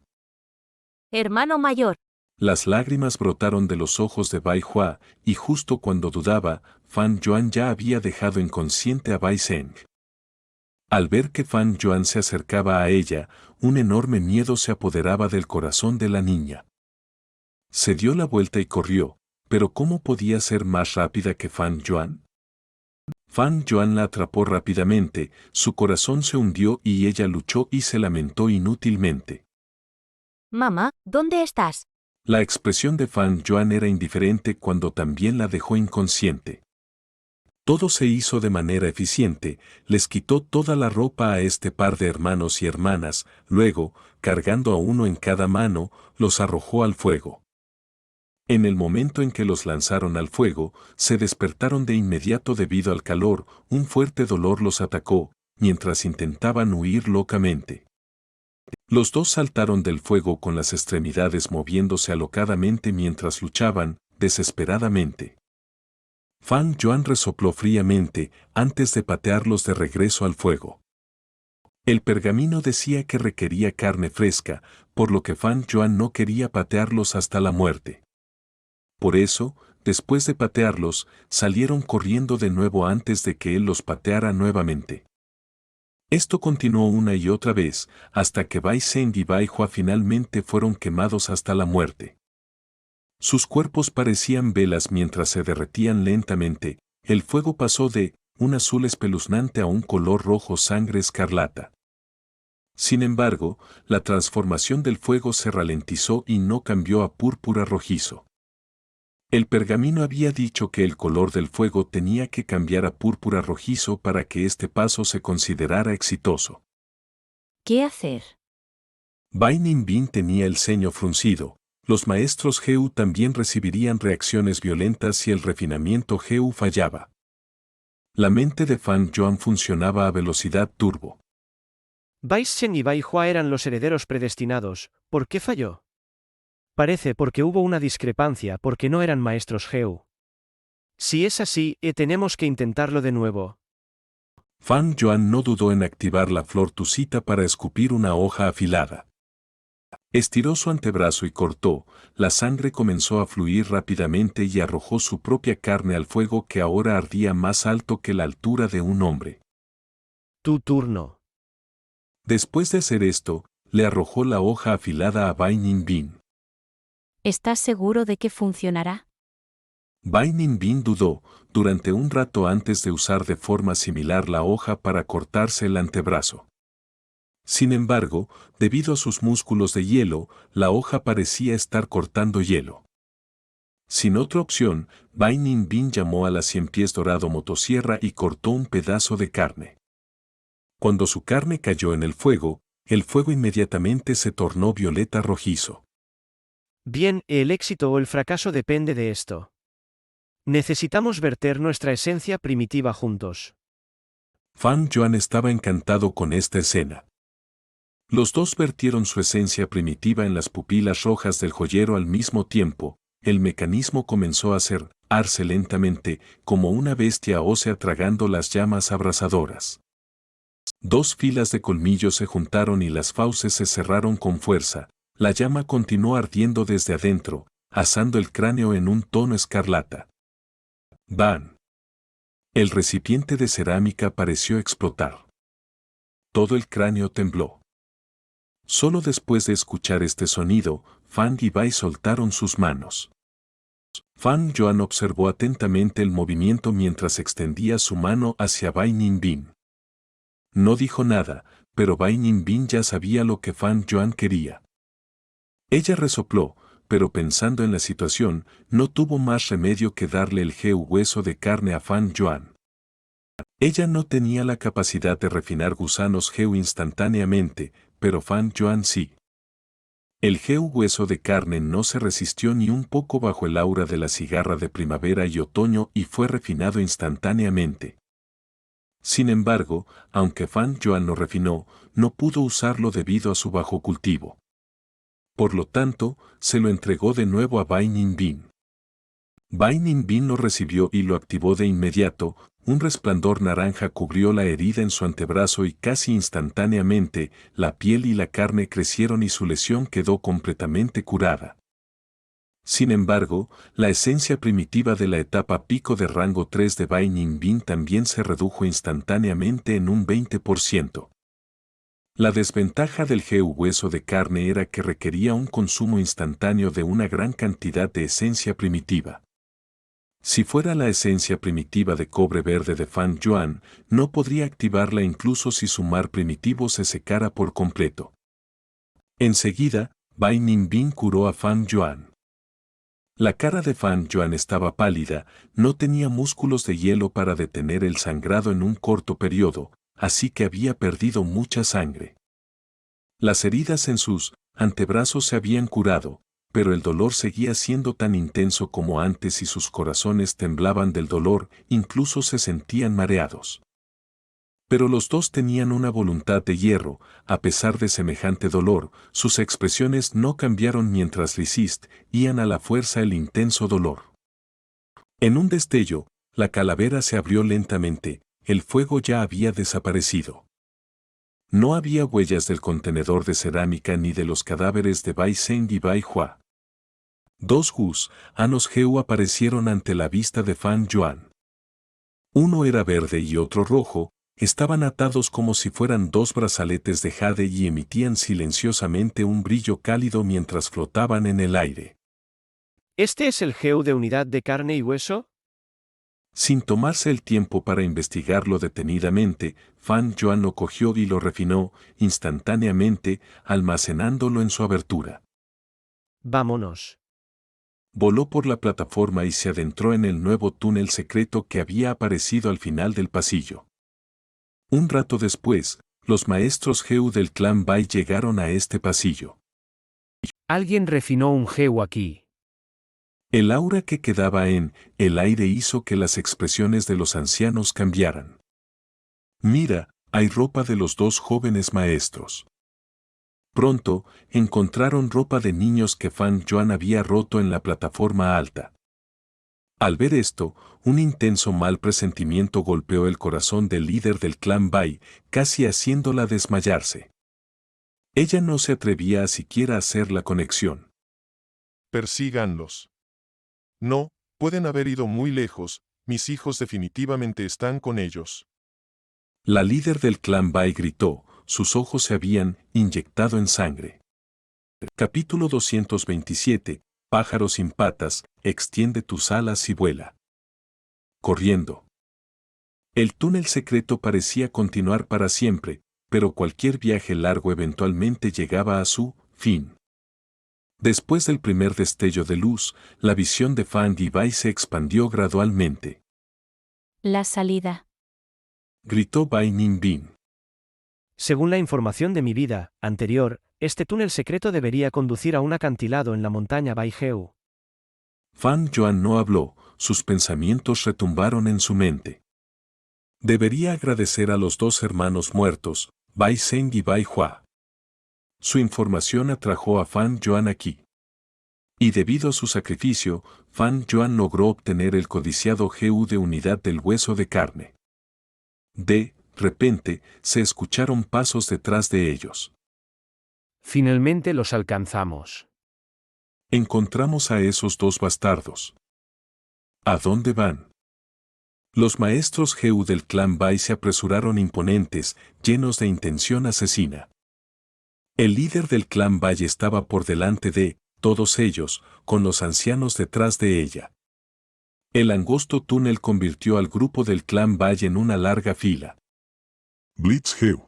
Hermano mayor. Las lágrimas brotaron de los ojos de Bai Hua, y justo cuando dudaba, Fan Yuan ya había dejado inconsciente a Bai Zheng. Al ver que Fan Yuan se acercaba a ella, un enorme miedo se apoderaba del corazón de la niña. Se dio la vuelta y corrió, pero ¿cómo podía ser más rápida que Fan Yuan? Fan Yuan la atrapó rápidamente, su corazón se hundió y ella luchó y se lamentó inútilmente. Mamá, ¿dónde estás? La expresión de Fan Yuan era indiferente cuando también la dejó inconsciente. Todo se hizo de manera eficiente, les quitó toda la ropa a este par de hermanos y hermanas, luego, cargando a uno en cada mano, los arrojó al fuego. En el momento en que los lanzaron al fuego, se despertaron de inmediato debido al calor, un fuerte dolor los atacó, mientras intentaban huir locamente. Los dos saltaron del fuego con las extremidades moviéndose alocadamente mientras luchaban, desesperadamente. Fan Yuan resopló fríamente antes de patearlos de regreso al fuego. El pergamino decía que requería carne fresca, por lo que Fan Yuan no quería patearlos hasta la muerte. Por eso, después de patearlos, salieron corriendo de nuevo antes de que él los pateara nuevamente. Esto continuó una y otra vez, hasta que Bai Zheng y Bai Hua finalmente fueron quemados hasta la muerte. Sus cuerpos parecían velas mientras se derretían lentamente, el fuego pasó de un azul espeluznante a un color rojo sangre escarlata. Sin embargo, la transformación del fuego se ralentizó y no cambió a púrpura rojizo. El pergamino había dicho que el color del fuego tenía que cambiar a púrpura rojizo para que este paso se considerara exitoso. ¿Qué hacer? Bai Ninbin tenía el ceño fruncido. Los maestros Geu también recibirían reacciones violentas si el refinamiento Geu fallaba. La mente de Fan Yuan funcionaba a velocidad turbo. Bai Zheng y Bai Hua eran los herederos predestinados, ¿por qué falló? Parece porque hubo una discrepancia porque no eran maestros Geu. Si es así, tenemos que intentarlo de nuevo. Fan Yuan no dudó en activar la flor tusita para escupir una hoja afilada. Estiró su antebrazo y cortó, la sangre comenzó a fluir rápidamente y arrojó su propia carne al fuego que ahora ardía más alto que la altura de un hombre. Tu turno. Después de hacer esto, le arrojó la hoja afilada a Bai Ninbin. ¿Estás seguro de que funcionará? Bai Ninbin dudó, durante un rato antes de usar de forma similar la hoja para cortarse el antebrazo. Sin embargo, debido a sus músculos de hielo, la hoja parecía estar cortando hielo. Sin otra opción, Bai Ninbin llamó a la 100 pies dorado motosierra y cortó un pedazo de carne. Cuando su carne cayó en el fuego inmediatamente se tornó violeta rojizo. Bien, el éxito o el fracaso depende de esto. Necesitamos verter nuestra esencia primitiva juntos. Fan Yuan estaba encantado con esta escena. Los dos vertieron su esencia primitiva en las pupilas rojas del joyero al mismo tiempo, el mecanismo comenzó a arse lentamente, como una bestia ósea tragando las llamas abrasadoras. Dos filas de colmillos se juntaron y las fauces se cerraron con fuerza, la llama continuó ardiendo desde adentro, asando el cráneo en un tono escarlata. ¡Bam! El recipiente de cerámica pareció explotar. Todo el cráneo tembló. Solo después de escuchar este sonido, Fan y Bai soltaron sus manos. Fan Yuan observó atentamente el movimiento mientras extendía su mano hacia Bai Ninbin. No dijo nada, pero Bai Ninbin ya sabía lo que Fan Yuan quería. Ella resopló, pero pensando en la situación, no tuvo más remedio que darle el hueso de carne a Fan Yuan. Ella no tenía la capacidad de refinar gusanos Geu instantáneamente, pero Fan Yuan sí. El hueso de carne no se resistió ni un poco bajo el aura de la cigarra de primavera y otoño y fue refinado instantáneamente. Sin embargo, aunque Fan Yuan lo refinó, no pudo usarlo debido a su bajo cultivo. Por lo tanto, se lo entregó de nuevo a Bai Ninbin. Bai Ninbin lo recibió y lo activó de inmediato, un resplandor naranja cubrió la herida en su antebrazo y casi instantáneamente, la piel y la carne crecieron y su lesión quedó completamente curada. Sin embargo, la esencia primitiva de la etapa pico de rango 3 de Bai Ninbin también se redujo instantáneamente en un 20%. La desventaja del hueso de carne era que requería un consumo instantáneo de una gran cantidad de esencia primitiva. Si fuera la esencia primitiva de cobre verde de Fan Yuan, no podría activarla incluso si su mar primitivo se secara por completo. Enseguida, Bai Ninbin curó a Fan Yuan. La cara de Fan Yuan estaba pálida, no tenía músculos de hielo para detener el sangrado en un corto periodo, así que había perdido mucha sangre. Las heridas en sus antebrazos se habían curado, pero el dolor seguía siendo tan intenso como antes y sus corazones temblaban del dolor, incluso se sentían mareados. Pero los dos tenían una voluntad de hierro, a pesar de semejante dolor, sus expresiones no cambiaron mientras resistían a la fuerza el intenso dolor. En un destello, la calavera se abrió lentamente, el fuego ya había desaparecido. No había huellas del contenedor de cerámica ni de los cadáveres de Bai Zeng y Bai Hua. Dos gusanos Heu aparecieron ante la vista de Fan Yuan. Uno era verde y otro rojo, estaban atados como si fueran dos brazaletes de jade y emitían silenciosamente un brillo cálido mientras flotaban en el aire. ¿Este es el Heu de unidad de carne y hueso? Sin tomarse el tiempo para investigarlo detenidamente, Fan Yuan lo cogió y lo refinó instantáneamente, almacenándolo en su abertura. Vámonos. Voló por la plataforma y se adentró en el nuevo túnel secreto que había aparecido al final del pasillo. Un rato después, los maestros Heu del clan Bai llegaron a este pasillo. Alguien refinó un Heu aquí. El aura que quedaba en el aire hizo que las expresiones de los ancianos cambiaran. Mira, hay ropa de los dos jóvenes maestros. Pronto, encontraron ropa de niños que Fan Yuan había roto en la plataforma alta. Al ver esto, un intenso mal presentimiento golpeó el corazón del líder del clan Bai, casi haciéndola desmayarse. Ella no se atrevía a siquiera hacer la conexión. Persíganlos. No, pueden haber ido muy lejos, mis hijos definitivamente están con ellos. La líder del clan Bai gritó, sus ojos se habían inyectado en sangre. Capítulo 227, Pájaro sin patas, extiende tus alas y vuela. Corriendo. El túnel secreto parecía continuar para siempre, pero cualquier viaje largo eventualmente llegaba a su fin. Después del primer destello de luz, la visión de Fan Bai se expandió gradualmente. La salida. Gritó Bai Ninbin. Según la información de mi vida anterior, este túnel secreto debería conducir a un acantilado en la montaña Baiheu. Fan Yuan no habló, sus pensamientos retumbaron en su mente. Debería agradecer a los dos hermanos muertos, Bai Zeng y Bai Hua. Su información atrajo a Fan Yuan aquí. Y debido a su sacrificio, Fan Yuan logró obtener el codiciado GU de unidad del hueso de carne. De repente, se escucharon pasos detrás de ellos. Finalmente los alcanzamos. Encontramos a esos dos bastardos. ¿A dónde van? Los maestros GU del clan Bai se apresuraron imponentes, llenos de intención asesina. El líder del clan Bai estaba por delante de todos ellos, con los ancianos detrás de ella. El angosto túnel convirtió al grupo del clan Bai en una larga fila. Blitz Heu.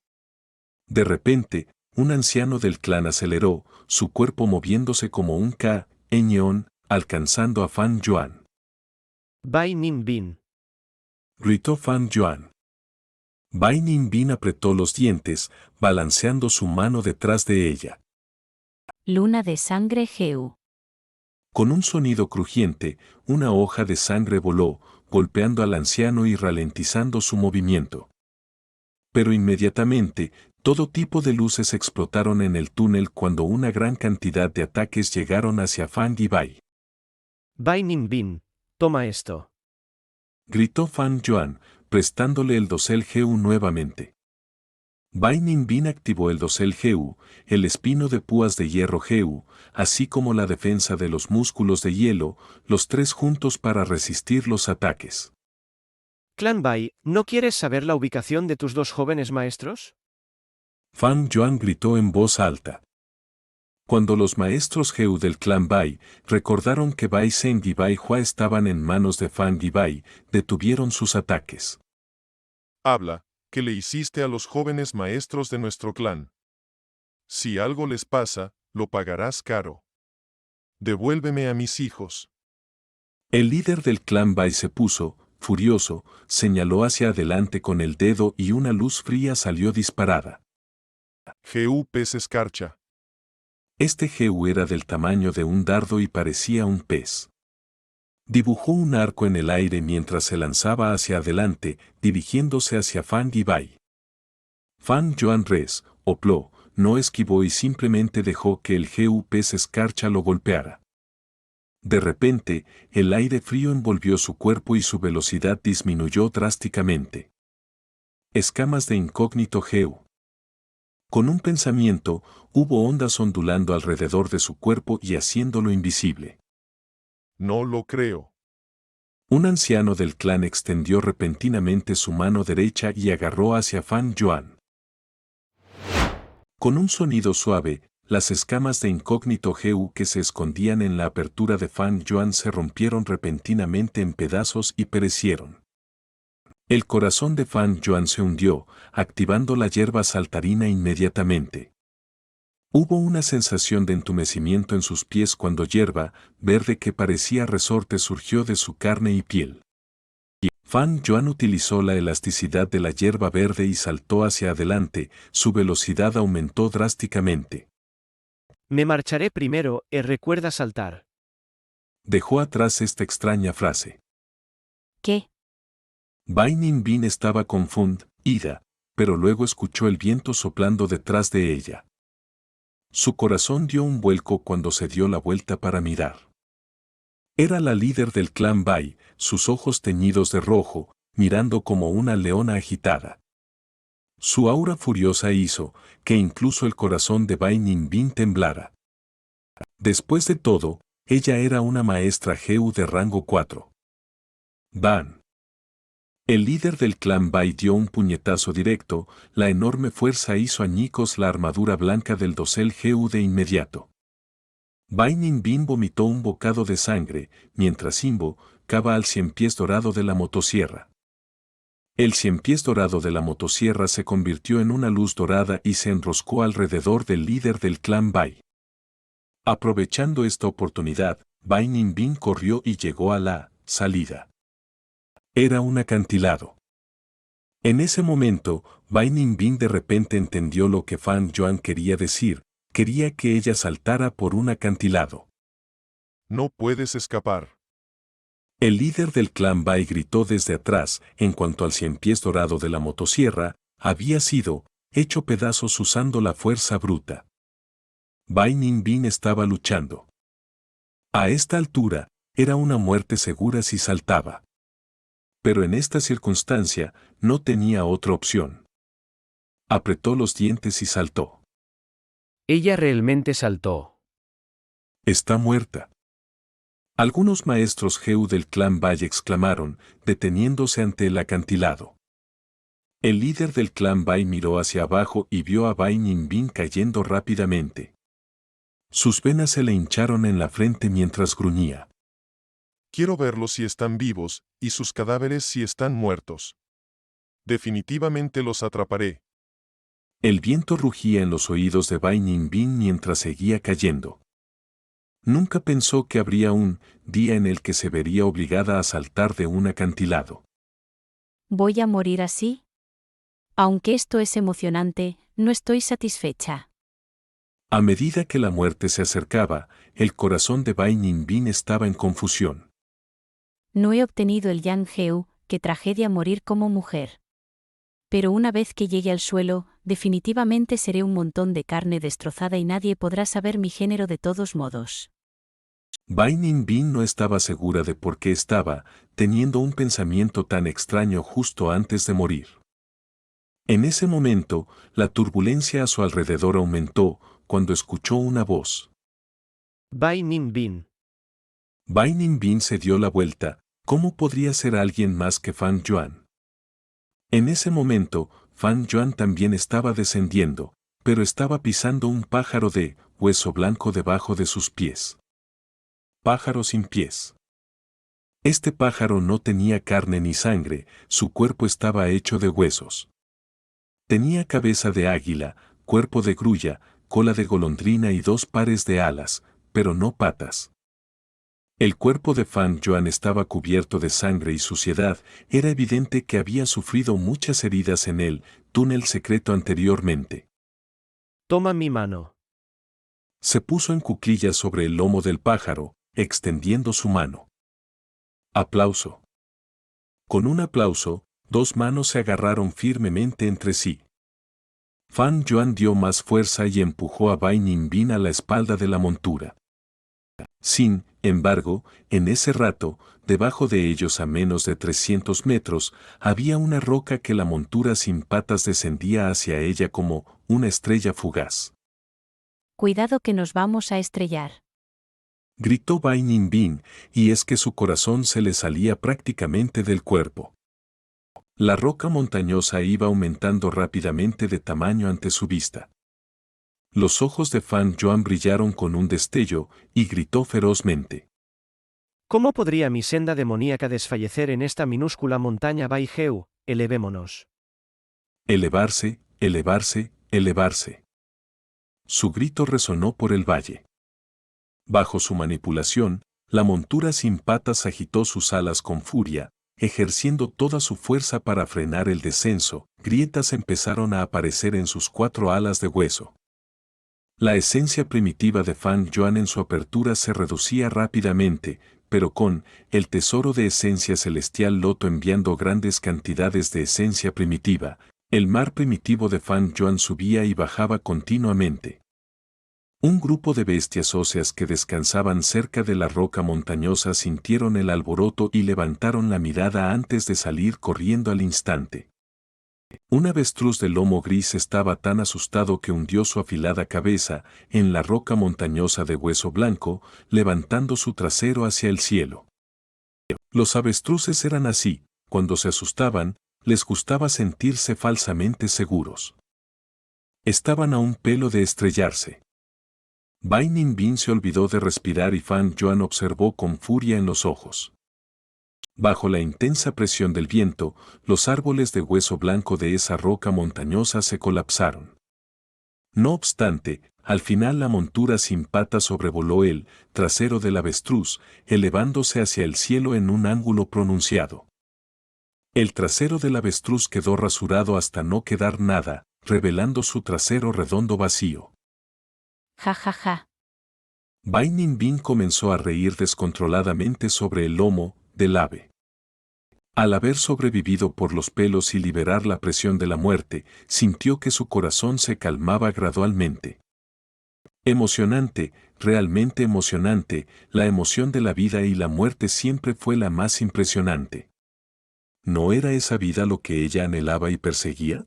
De repente, un anciano del clan aceleró, su cuerpo moviéndose como un cañón, alcanzando a Fan Yuan. Bai Ninbin. Gritó Fan Yuan. Bai Ninbin apretó los dientes, balanceando su mano detrás de ella. Luna de sangre Heu. Con un sonido crujiente, una hoja de sangre voló, golpeando al anciano y ralentizando su movimiento. Pero inmediatamente, todo tipo de luces explotaron en el túnel cuando una gran cantidad de ataques llegaron hacia Fan Bai. Bai Ninbin, toma esto. Gritó Fan Yuan, prestándole el dosel GU nuevamente. Bai Ninbin activó el dosel GU, el espino de púas de hierro GU, así como la defensa de los músculos de hielo, los tres juntos para resistir los ataques. Clan Bai, ¿no quieres saber la ubicación de tus dos jóvenes maestros? Fan Yuan gritó en voz alta. Cuando los maestros GU del clan Bai recordaron que Bai Zeng y Bai Hua estaban en manos de Fan Bai, detuvieron sus ataques. Habla, ¿qué le hiciste a los jóvenes maestros de nuestro clan? Si algo les pasa, lo pagarás caro. Devuélveme a mis hijos. El líder del clan Bai se puso, furioso, señaló hacia adelante con el dedo y una luz fría salió disparada. Jehú pez escarcha. Este Jehú era del tamaño de un dardo y parecía un pez. Dibujó un arco en el aire mientras se lanzaba hacia adelante, dirigiéndose hacia Fang y Bai. Fang Yuan Res, o Plo, no esquivó y simplemente dejó que el Jehú pez escarcha lo golpeara. De repente, el aire frío envolvió su cuerpo y su velocidad disminuyó drásticamente. Escamas de incógnito Jehú. Con un pensamiento, hubo ondas ondulando alrededor de su cuerpo y haciéndolo invisible. No lo creo. Un anciano del clan extendió repentinamente su mano derecha y agarró hacia Fang Yuan. Con un sonido suave, las escamas de incógnito Jehú que se escondían en la apertura de Fang Yuan se rompieron repentinamente en pedazos y perecieron. El corazón de Fang Yuan se hundió, activando la hierba saltarina inmediatamente. Hubo una sensación de entumecimiento en sus pies cuando hierba verde que parecía resorte surgió de su carne y piel. Fang Yuan utilizó la elasticidad de la hierba verde y saltó hacia adelante, su velocidad aumentó drásticamente. Me marcharé primero, recuerda saltar. Dejó atrás esta extraña frase. ¿Qué? Bai Ninbin estaba confundida, pero luego escuchó el viento soplando detrás de ella. Su corazón dio un vuelco cuando se dio la vuelta para mirar. Era la líder del clan Bai, sus ojos teñidos de rojo, mirando como una leona agitada. Su aura furiosa hizo que incluso el corazón de Bai Ninbin temblara. Después de todo, ella era una maestra Jehú de rango 4. Ban. El líder del clan Bai dio un puñetazo directo, la enorme fuerza hizo añicos la armadura blanca del dosel Jehú de inmediato. Bai Ninbin vomitó un bocado de sangre, mientras Simbo cava al ciempiés dorado de la motosierra. El ciempiés dorado de la motosierra se convirtió en una luz dorada y se enroscó alrededor del líder del clan Bai. Aprovechando esta oportunidad, Bai Ninbin corrió y llegó a la salida. Era un acantilado. En ese momento, Bai Ninbin de repente entendió lo que Fang Yuan quería decir, quería que ella saltara por un acantilado. No puedes escapar. El líder del clan Bai gritó desde atrás, en cuanto al ciempiés dorado de la motosierra, había sido hecho pedazos usando la fuerza bruta. Bai Ninbin estaba luchando. A esta altura, era una muerte segura si saltaba. Pero en esta circunstancia, no tenía otra opción. Apretó los dientes y saltó. Ella realmente saltó. Está muerta. Algunos maestros Jehú del clan Bai exclamaron, deteniéndose ante el acantilado. El líder del clan Bai miró hacia abajo y vio a Bai Ninbin cayendo rápidamente. Sus venas se le hincharon en la frente mientras gruñía. Quiero verlos si están vivos, y sus cadáveres si están muertos. Definitivamente los atraparé. El viento rugía en los oídos de Bai Ninbin mientras seguía cayendo. Nunca pensó que habría un día en el que se vería obligada a saltar de un acantilado. ¿Voy a morir así? Aunque esto es emocionante, no estoy satisfecha. A medida que la muerte se acercaba, el corazón de Bai Ninbin estaba en confusión. No he obtenido el Yang Jehú, qué tragedia morir como mujer. Pero una vez que llegue al suelo, definitivamente seré un montón de carne destrozada y nadie podrá saber mi género de todos modos. Bai Ninbin no estaba segura de por qué estaba teniendo un pensamiento tan extraño justo antes de morir. En ese momento, la turbulencia a su alrededor aumentó cuando escuchó una voz. Bai Ninbin. Bai Ninbin se dio la vuelta. ¿Cómo podría ser alguien más que Fang Yuan? En ese momento, Fang Yuan también estaba descendiendo, pero estaba pisando un pájaro de hueso blanco debajo de sus pies. Pájaro sin pies. Este pájaro no tenía carne ni sangre, su cuerpo estaba hecho de huesos. Tenía cabeza de águila, cuerpo de grulla, cola de golondrina y 2 pares de alas, pero no patas. El cuerpo de Fan Yuan estaba cubierto de sangre y suciedad, era evidente que había sufrido muchas heridas en el túnel secreto anteriormente. Toma mi mano. Se puso en cuclillas sobre el lomo del pájaro, extendiendo su mano. Aplauso. Con un aplauso, dos manos se agarraron firmemente entre sí. Fan Yuan dio más fuerza y empujó a Bai Ninbin a la espalda de la montura. Sin embargo, en ese rato, debajo de ellos a menos de 300 metros, había una roca que la montura sin patas descendía hacia ella como una estrella fugaz. Cuidado que nos vamos a estrellar. Gritó Bai Ninbin, y es que su corazón se le salía prácticamente del cuerpo. La roca montañosa iba aumentando rápidamente de tamaño ante su vista. Los ojos de Fan Yuan brillaron con un destello, y gritó ferozmente. ¿Cómo podría mi senda demoníaca desfallecer en esta minúscula montaña Baigeu? Elevémonos. Elevarse, elevarse, elevarse. Su grito resonó por el valle. Bajo su manipulación, la montura sin patas agitó sus alas con furia, ejerciendo toda su fuerza para frenar el descenso. Grietas empezaron a aparecer en sus 4 alas de hueso. La esencia primitiva de Fan Yuan en su apertura se reducía rápidamente, pero con el tesoro de esencia celestial Loto enviando grandes cantidades de esencia primitiva, el mar primitivo de Fan Yuan subía y bajaba continuamente. Un grupo de bestias óseas que descansaban cerca de la roca montañosa sintieron el alboroto y levantaron la mirada antes de salir corriendo al instante. Un avestruz de lomo gris estaba tan asustado que hundió su afilada cabeza en la roca montañosa de hueso blanco, levantando su trasero hacia el cielo. Los avestruces eran así, cuando se asustaban, les gustaba sentirse falsamente seguros. Estaban a un pelo de estrellarse. Bai Ninbin se olvidó de respirar y Fan Yuan observó con furia en los ojos. Bajo la intensa presión del viento, los árboles de hueso blanco de esa roca montañosa se colapsaron. No obstante, al final la montura sin patas sobrevoló el trasero del avestruz, elevándose hacia el cielo en un ángulo pronunciado. El trasero del avestruz quedó rasurado hasta no quedar nada, revelando su trasero redondo vacío. Ja ja ja. Bai Ninbin comenzó a reír descontroladamente sobre el lomo del ave. Al haber sobrevivido por los pelos y liberar la presión de la muerte, sintió que su corazón se calmaba gradualmente. Emocionante, realmente emocionante, la emoción de la vida y la muerte siempre fue la más impresionante. ¿No era esa vida lo que ella anhelaba y perseguía?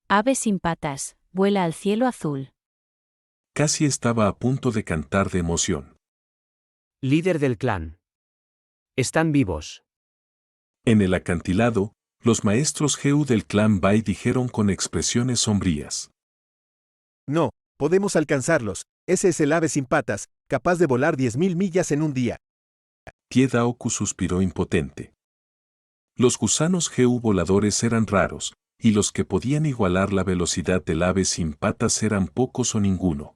Ave sin patas, vuela al cielo azul. Casi estaba a punto de cantar de emoción. Líder del clan. Están vivos. En el acantilado, los maestros Heu del clan Bai dijeron con expresiones sombrías. No, podemos alcanzarlos. Ese es el ave sin patas, capaz de volar 10.000 millas en un día. Tie Daoku suspiró impotente. Los gusanos Heu voladores eran raros, y los que podían igualar la velocidad del ave sin patas eran pocos o ninguno.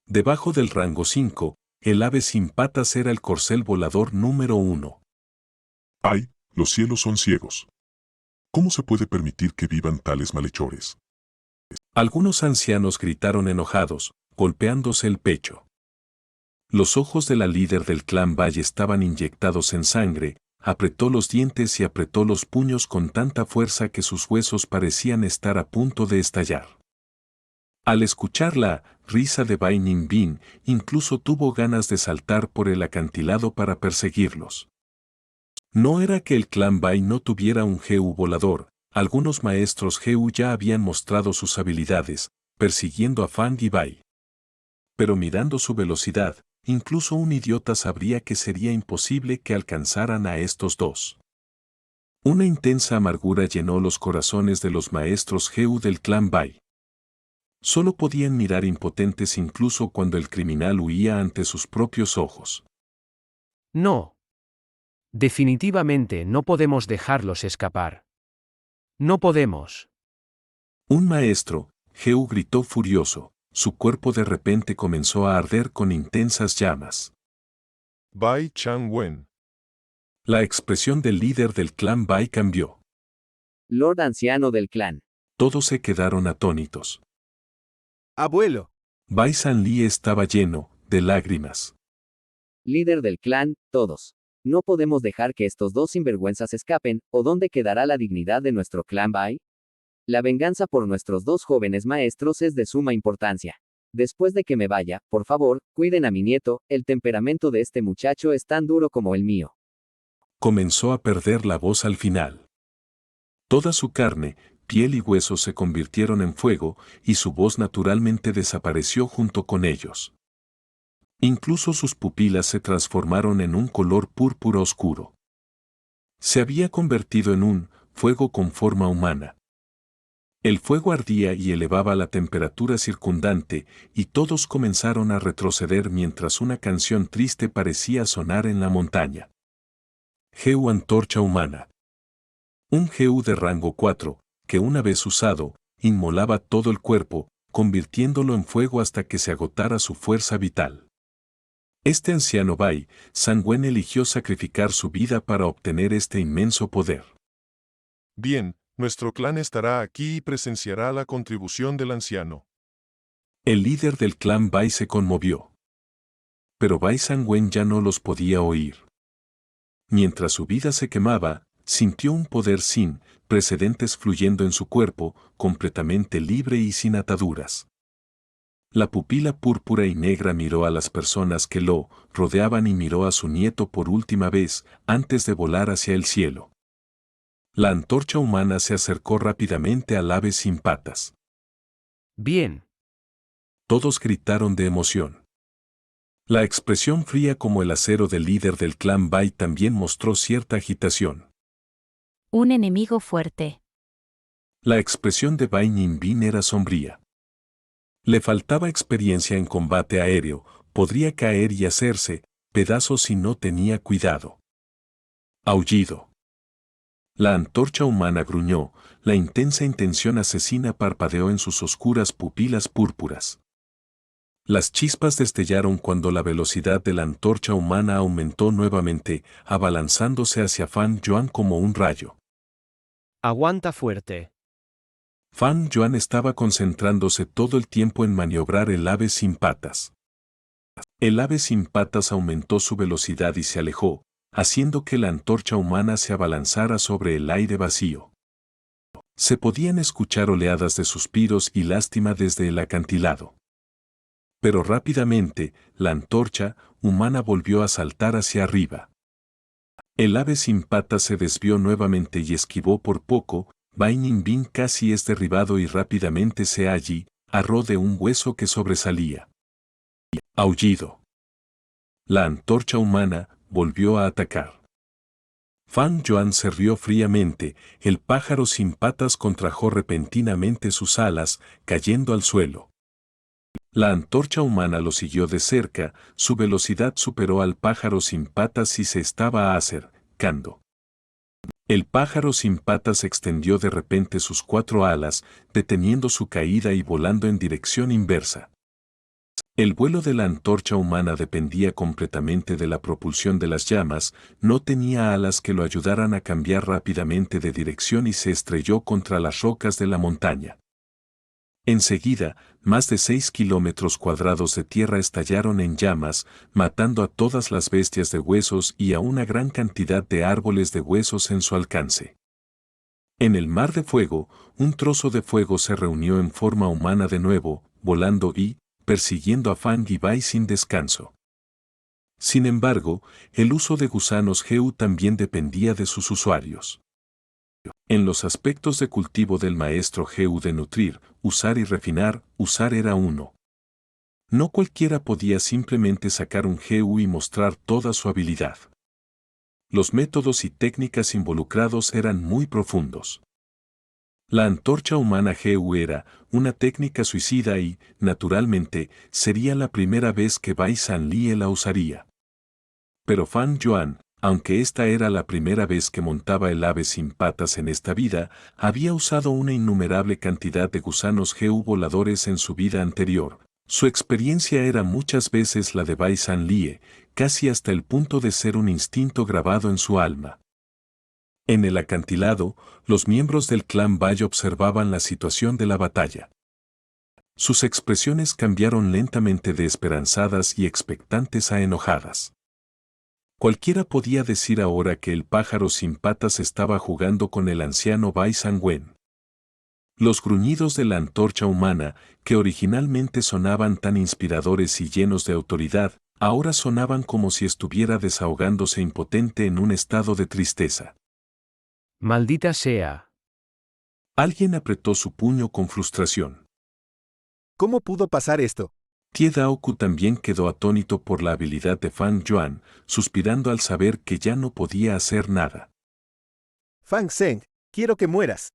Debajo del rango 5, el ave sin patas era el corcel volador número 1. ¡Ay! Los cielos son ciegos. ¿Cómo se puede permitir que vivan tales malhechores? Algunos ancianos gritaron enojados, golpeándose el pecho. Los ojos de la líder del clan Bai estaban inyectados en sangre, apretó los dientes y apretó los puños con tanta fuerza que sus huesos parecían estar a punto de estallar. Al escuchar la risa de Bai Ninbin, incluso tuvo ganas de saltar por el acantilado para perseguirlos. No era que el clan Bai no tuviera un Heu volador, algunos maestros Heu ya habían mostrado sus habilidades, persiguiendo a Fan y Bai. Pero mirando su velocidad, incluso un idiota sabría que sería imposible que alcanzaran a estos dos. Una intensa amargura llenó los corazones de los maestros Heu del clan Bai. Solo podían mirar impotentes incluso cuando el criminal huía ante sus propios ojos. No. Definitivamente no podemos dejarlos escapar. No podemos. Un maestro, Heu gritó furioso, su cuerpo de repente comenzó a arder con intensas llamas. Bai Chang-wen. La expresión del líder del clan Bai cambió. Lord anciano del clan. Todos se quedaron atónitos. Abuelo, Bai Sanli estaba lleno de lágrimas. Líder del clan, todos. No podemos dejar que estos dos sinvergüenzas escapen, ¿o dónde quedará la dignidad de nuestro clan Bai? La venganza por nuestros dos jóvenes maestros es de suma importancia. Después de que me vaya, por favor, cuiden a mi nieto, el temperamento de este muchacho es tan duro como el mío. Comenzó a perder la voz al final. Toda su carne, piel y huesos se convirtieron en fuego, y su voz naturalmente desapareció junto con ellos. Incluso sus pupilas se transformaron en un color púrpura oscuro. Se había convertido en un fuego con forma humana. El fuego ardía y elevaba la temperatura circundante, y todos comenzaron a retroceder mientras una canción triste parecía sonar en la montaña. Heu antorcha humana. Un Heu de rango 4, que una vez usado, inmolaba todo el cuerpo, convirtiéndolo en fuego hasta que se agotara su fuerza vital. Este anciano Bai Sang-wen eligió sacrificar su vida para obtener este inmenso poder. Bien, nuestro clan estará aquí y presenciará la contribución del anciano. El líder del clan Bai se conmovió. Pero Bai Sang-wen ya no los podía oír. Mientras su vida se quemaba, sintió un poder sin precedentes fluyendo en su cuerpo, completamente libre y sin ataduras. La pupila púrpura y negra miró a las personas que lo rodeaban y miró a su nieto por última vez antes de volar hacia el cielo. La antorcha humana se acercó rápidamente al ave sin patas. Bien. Todos gritaron de emoción. La expresión fría como el acero del líder del clan Bai también mostró cierta agitación. Un enemigo fuerte. La expresión de Bai Ninbin era sombría. Le faltaba experiencia en combate aéreo, podría caer y hacerse pedazos si no tenía cuidado. Aullido. La antorcha humana gruñó, la intensa intención asesina parpadeó en sus oscuras pupilas púrpuras. Las chispas destellaron cuando la velocidad de la antorcha humana aumentó nuevamente, abalanzándose hacia Fan Yuan como un rayo. Aguanta fuerte. Fan Yuan estaba concentrándose todo el tiempo en maniobrar el ave sin patas. El ave sin patas aumentó su velocidad y se alejó, haciendo que la antorcha humana se abalanzara sobre el aire vacío. Se podían escuchar oleadas de suspiros y lástima desde el acantilado. Pero rápidamente, la antorcha humana volvió a saltar hacia arriba. El ave sin patas se desvió nuevamente y esquivó por poco. Bai Ninbin casi es derribado y rápidamente se allí, arró de un hueso que sobresalía. Aullido. La antorcha humana volvió a atacar. Fan Yuan se rió fríamente, el pájaro sin patas contrajo repentinamente sus alas, cayendo al suelo. La antorcha humana lo siguió de cerca, su velocidad superó al pájaro sin patas y se estaba acercando. El pájaro sin patas extendió de repente sus 4 alas, deteniendo su caída y volando en dirección inversa. El vuelo de la antorcha humana dependía completamente de la propulsión de las llamas, no tenía alas que lo ayudaran a cambiar rápidamente de dirección y se estrelló contra las rocas de la montaña. Enseguida, más de 6 kilómetros cuadrados de tierra estallaron en llamas, matando a todas las bestias de huesos y a una gran cantidad de árboles de huesos en su alcance. En el mar de fuego, un trozo de fuego se reunió en forma humana de nuevo, volando y persiguiendo a Fang y Bai sin descanso. Sin embargo, el uso de gusanos Heu también dependía de sus usuarios. En los aspectos de cultivo del maestro Heu de nutrir, usar y refinar, usar era uno. No cualquiera podía simplemente sacar un Heu y mostrar toda su habilidad. Los métodos y técnicas involucrados eran muy profundos. La antorcha humana Heu era una técnica suicida y, naturalmente, sería la primera vez que Bai Sanli la usaría. Pero Fan Yuan, aunque esta era la primera vez que montaba el ave sin patas en esta vida, había usado una innumerable cantidad de gusanos Heu voladores en su vida anterior, Su experiencia era muchas veces la de Bai San Lie, casi hasta el punto de ser un instinto grabado en su alma. En el acantilado, los miembros del clan Bai observaban la situación de la batalla. Sus expresiones cambiaron lentamente de esperanzadas y expectantes a enojadas. Cualquiera podía decir ahora que el pájaro sin patas estaba jugando con el anciano Bai Sangwen. Los gruñidos de la antorcha humana, que originalmente sonaban tan inspiradores y llenos de autoridad, ahora sonaban como si estuviera desahogándose impotente en un estado de tristeza. Maldita sea. Alguien apretó su puño con frustración. ¿Cómo pudo pasar esto? Tie Daoku también quedó atónito por la habilidad de Fang Yuan, suspirando al saber que ya no podía hacer nada. Fang Zheng, quiero que mueras.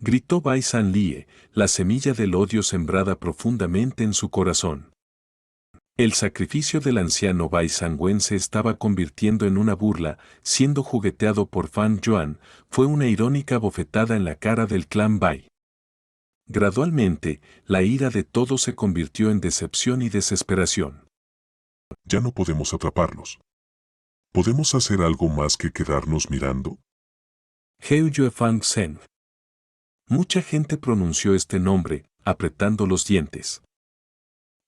Gritó Bai San Lie, la semilla del odio sembrada profundamente en su corazón. El sacrificio del anciano Bai Sangwen se estaba convirtiendo en una burla, siendo jugueteado por Fang Yuan, fue una irónica bofetada en la cara del clan Bai. Gradualmente, la ira de todos se convirtió en decepción y desesperación. Ya no podemos atraparlos. ¿Podemos hacer algo más que quedarnos mirando? Heu Yue Fang Zheng. Mucha gente pronunció este nombre, apretando los dientes.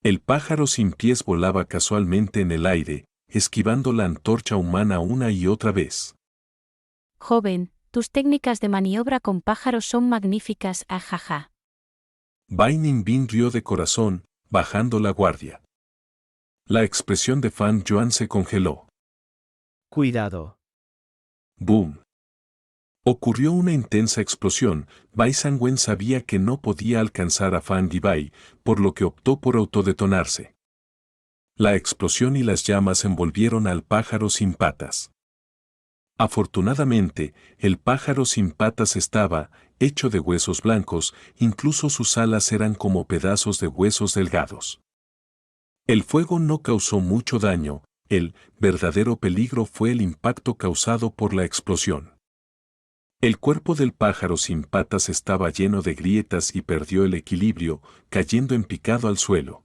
El pájaro sin pies volaba casualmente en el aire, esquivando la antorcha humana una y otra vez. Joven, tus técnicas de maniobra con pájaros son magníficas, ajaja. Bai Ninbin rió de corazón, bajando la guardia. La expresión de Fang Yuan se congeló. Cuidado. ¡Boom! Ocurrió una intensa explosión. Bai Sangwen sabía que no podía alcanzar a Fang y Bai, por lo que optó por autodetonarse. La explosión y las llamas envolvieron al pájaro sin patas. Afortunadamente, el pájaro sin patas estaba hecho de huesos blancos, incluso sus alas eran como pedazos de huesos delgados. El fuego no causó mucho daño, el verdadero peligro fue el impacto causado por la explosión. El cuerpo del pájaro sin patas estaba lleno de grietas y perdió el equilibrio, cayendo en picado al suelo.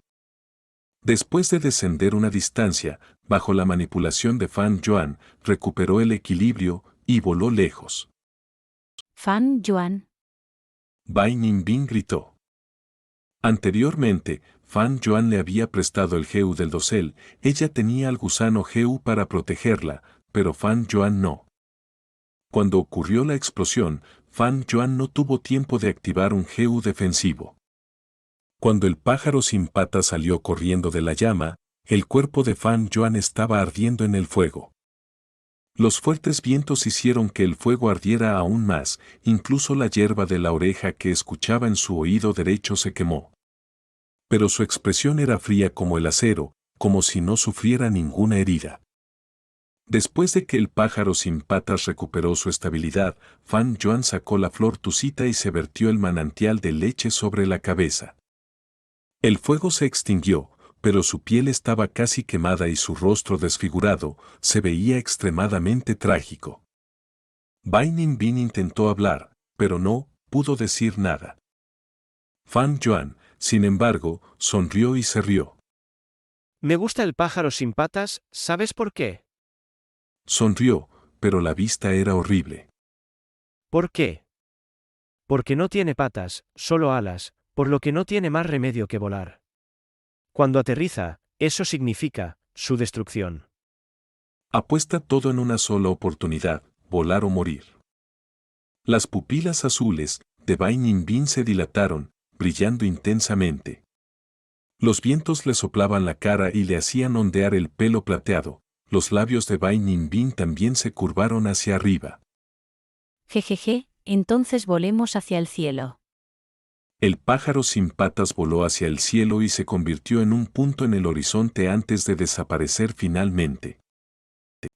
Después de descender una distancia, bajo la manipulación de Fang Yuan, recuperó el equilibrio y voló lejos. Fang Yuan. Bai Ninbin gritó. Anteriormente, Fang Yuan le había prestado el Heu del dosel, ella tenía al gusano Heu para protegerla, pero Fang Yuan no. Cuando ocurrió la explosión, Fang Yuan no tuvo tiempo de activar un Heu defensivo. Cuando el pájaro sin patas salió corriendo de la llama, el cuerpo de Fang Yuan estaba ardiendo en el fuego. Los fuertes vientos hicieron que el fuego ardiera aún más, incluso la hierba de la oreja que escuchaba en su oído derecho se quemó. Pero su expresión era fría como el acero, como si no sufriera ninguna herida. Después de que el pájaro sin patas recuperó su estabilidad, Fang Yuan sacó la flor tusita y se vertió el manantial de leche sobre la cabeza. El fuego se extinguió, pero su piel estaba casi quemada y su rostro desfigurado se veía extremadamente trágico. Bai Ninbin intentó hablar, pero no pudo decir nada. Fang Yuan, sin embargo, sonrió y se rió. Me gusta el pájaro sin patas, ¿sabes por qué? Sonrió, pero la vista era horrible. ¿Por qué? Porque no tiene patas, solo alas, por lo que no tiene más remedio que volar. Cuando aterriza, eso significa su destrucción. Apuesta todo en una sola oportunidad, volar o morir. Las pupilas azules de Bai Ninbin se dilataron, brillando intensamente. Los vientos le soplaban la cara y le hacían ondear el pelo plateado. Los labios de Bai Ninbin también se curvaron hacia arriba. Jejeje, entonces volemos hacia el cielo. El pájaro sin patas voló hacia el cielo y se convirtió en un punto en el horizonte antes de desaparecer finalmente.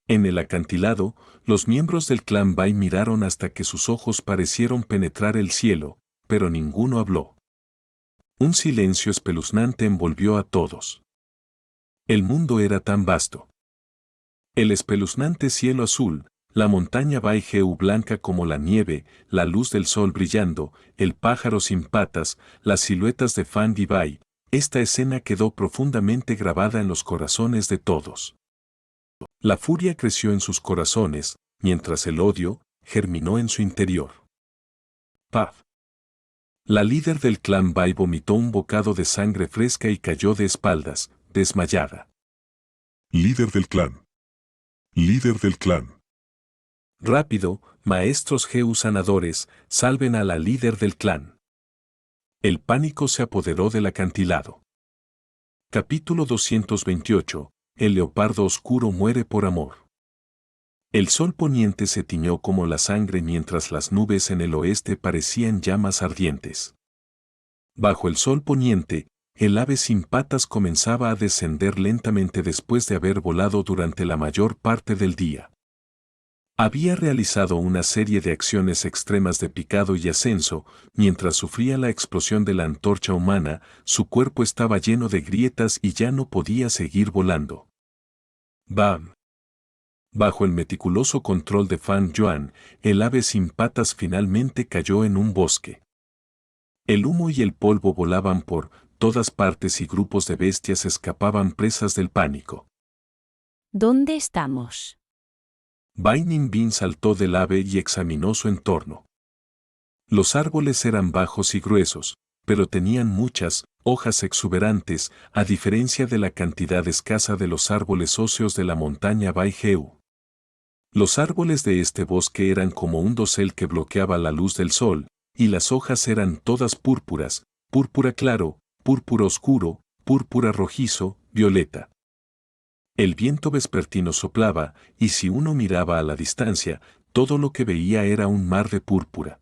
En el acantilado, los miembros del clan Bai miraron hasta que sus ojos parecieron penetrar el cielo, pero ninguno habló. Un silencio espeluznante envolvió a todos. El mundo era tan vasto. El espeluznante cielo azul, la montaña Baigeu blanca como la nieve, la luz del sol brillando, el pájaro sin patas, las siluetas de Fang y Bai, Esta escena quedó profundamente grabada en los corazones de todos. La furia creció en sus corazones, mientras el odio germinó en su interior. Paz. La líder del clan Bai vomitó un bocado de sangre fresca y cayó de espaldas, desmayada. Líder del clan. Líder del clan. Rápido, maestros Geu sanadores, salven a la líder del clan. El pánico se apoderó del acantilado. Capítulo 228. El leopardo oscuro muere por amor. El sol poniente se tiñó como la sangre mientras las nubes en el oeste parecían llamas ardientes. Bajo el sol poniente, el ave sin patas comenzaba a descender lentamente después de haber volado durante la mayor parte del día. Había realizado una serie de acciones extremas de picado y ascenso, mientras sufría la explosión de la antorcha humana, su cuerpo estaba lleno de grietas y ya no podía seguir volando. ¡Bam! Bajo el meticuloso control de Fan Yuan, el ave sin patas finalmente cayó en un bosque. El humo y el polvo volaban por todas partes y grupos de bestias escapaban presas del pánico. ¿Dónde estamos? Bai Ninbin saltó del ave y examinó su entorno. Los árboles eran bajos y gruesos, pero tenían muchas hojas exuberantes, a diferencia de la cantidad escasa de los árboles óseos de la montaña Baigeu. Los árboles de este bosque eran como un dosel que bloqueaba la luz del sol, y las hojas eran todas púrpuras, púrpura claro, púrpura oscuro, púrpura rojizo, violeta. El viento vespertino soplaba, y si uno miraba a la distancia, todo lo que veía era un mar de púrpura.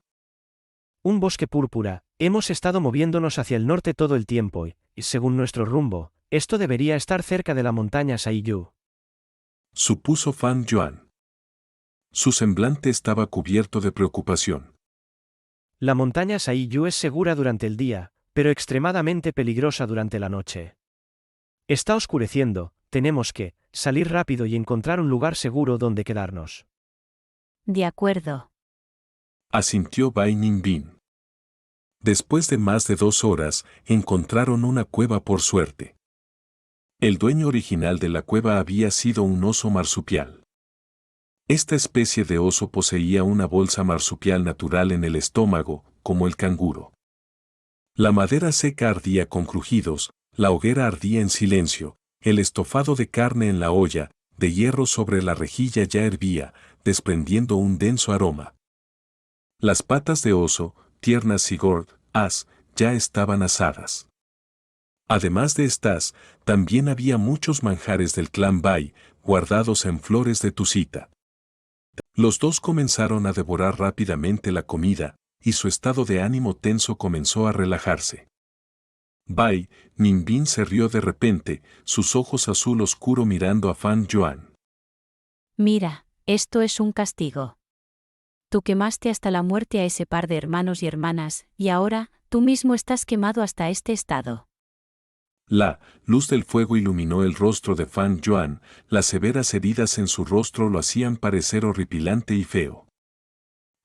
Un bosque púrpura, hemos estado moviéndonos hacia el norte todo el tiempo y, según nuestro rumbo, esto debería estar cerca de la montaña Saiyu. Supuso Fan Yuan. Su semblante estaba cubierto de preocupación. La montaña Saiyu es segura durante el día, pero extremadamente peligrosa durante la noche. Está oscureciendo, tenemos que salir rápido y encontrar un lugar seguro donde quedarnos. De acuerdo. Asintió Bai Ninbin. Después de más de 2 horas, encontraron una cueva por suerte. El dueño original de la cueva había sido un oso marsupial. Esta especie de oso poseía una bolsa marsupial natural en el estómago, como el canguro. La madera seca ardía con crujidos, la hoguera ardía en silencio, el estofado de carne en la olla, de hierro sobre la rejilla ya hervía, desprendiendo un denso aroma. Las patas de oso, tiernas y gordas, ya estaban asadas. Además de estas, también había muchos manjares del clan Bai, guardados en flores de tusita. Los dos comenzaron a devorar rápidamente la comida, y su estado de ánimo tenso comenzó a relajarse. Bai Ninbin se rió de repente, sus ojos azul oscuro mirando a Fan Yuan. Mira, esto es un castigo. Tú quemaste hasta la muerte a ese par de hermanos y hermanas, y ahora, tú mismo estás quemado hasta este estado. La luz del fuego iluminó el rostro de Fan Yuan, las severas heridas en su rostro lo hacían parecer horripilante y feo.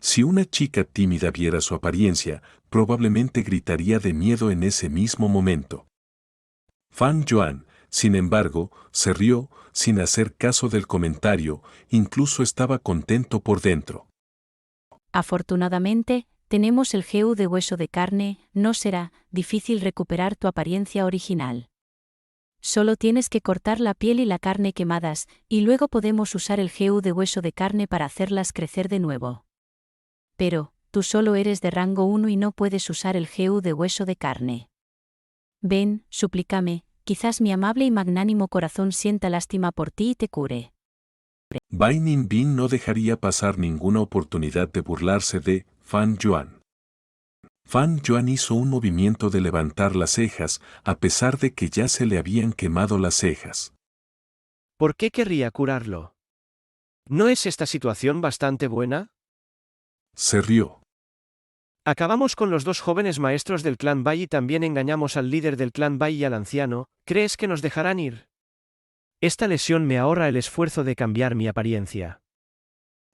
Si una chica tímida viera su apariencia, probablemente gritaría de miedo en ese mismo momento. Fan Yuan, sin embargo, se rió, sin hacer caso del comentario, incluso estaba contento por dentro. Afortunadamente, tenemos el Geu de hueso de carne, no será difícil recuperar tu apariencia original. Solo tienes que cortar la piel y la carne quemadas, y luego podemos usar el Geu de hueso de carne para hacerlas crecer de nuevo. Pero, tú solo eres de rango 1 y no puedes usar el Geu de hueso de carne. Ven, suplícame, quizás mi amable y magnánimo corazón sienta lástima por ti y te cure. Bai Ninbin no dejaría pasar ninguna oportunidad de burlarse de Fan Yuan. Fan Yuan hizo un movimiento de levantar las cejas, a pesar de que ya se le habían quemado las cejas. ¿Por qué querría curarlo? ¿No es esta situación bastante buena? Se rió. Acabamos con los 2 jóvenes maestros del clan Bai y también engañamos al líder del clan Bai y al anciano, ¿crees que nos dejarán ir? Esta lesión me ahorra el esfuerzo de cambiar mi apariencia.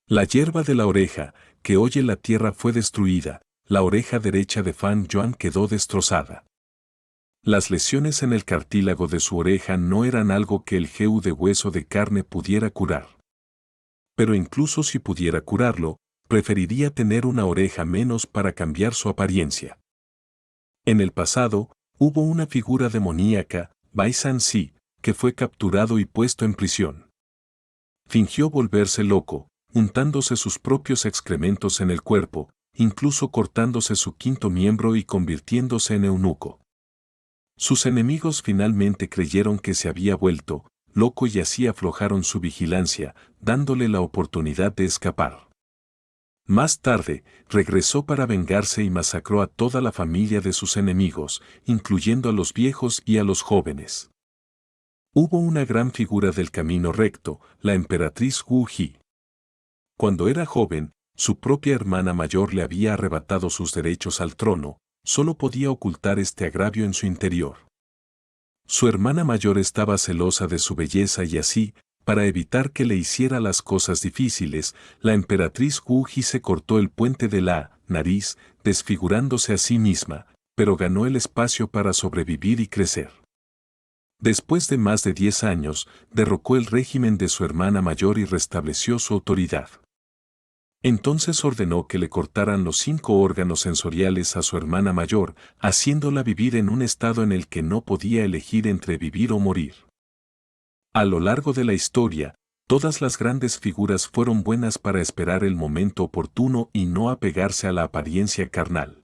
La hierba de la oreja, que oye la tierra fue destruida, la oreja derecha de Fan Yuan quedó destrozada. Las lesiones en el cartílago de su oreja no eran algo que el Jehu de hueso de carne pudiera curar. Pero incluso si pudiera curarlo, preferiría tener una oreja menos para cambiar su apariencia. En el pasado, hubo una figura demoníaca, Bai San-si, que fue capturado y puesto en prisión. Fingió volverse loco, untándose sus propios excrementos en el cuerpo, incluso cortándose su quinto miembro y convirtiéndose en eunuco. Sus enemigos finalmente creyeron que se había vuelto loco y así aflojaron su vigilancia, dándole la oportunidad de escapar. Más tarde, regresó para vengarse y masacró a toda la familia de sus enemigos, incluyendo a los viejos y a los jóvenes. Hubo una gran figura del camino recto, la emperatriz Wu Ji. Cuando era joven, su propia hermana mayor le había arrebatado sus derechos al trono, solo podía ocultar este agravio en su interior. Su hermana mayor estaba celosa de su belleza y así, para evitar que le hiciera las cosas difíciles, la emperatriz Wu Ji se cortó el puente de la nariz, desfigurándose a sí misma, pero ganó el espacio para sobrevivir y crecer. Después de más de 10 años, derrocó el régimen de su hermana mayor y restableció su autoridad. Entonces ordenó que le cortaran los 5 órganos sensoriales a su hermana mayor, haciéndola vivir en un estado en el que no podía elegir entre vivir o morir. A lo largo de la historia, todas las grandes figuras fueron buenas para esperar el momento oportuno y no apegarse a la apariencia carnal.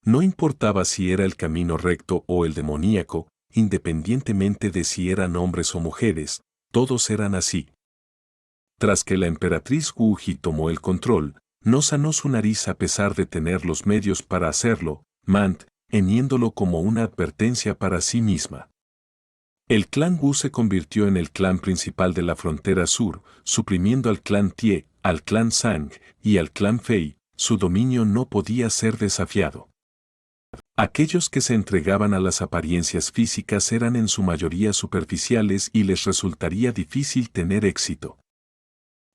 No importaba si era el camino recto o el demoníaco, independientemente de si eran hombres o mujeres, todos eran así. Tras que la emperatriz Wu Ji tomó el control, no sanó su nariz a pesar de tener los medios para hacerlo, manteniéndolo como una advertencia para sí misma. El clan Wu se convirtió en el clan principal de la frontera sur, suprimiendo al clan Tie, al clan Zhang y al clan Fei. Su dominio no podía ser desafiado. Aquellos que se entregaban a las apariencias físicas eran en su mayoría superficiales y les resultaría difícil tener éxito.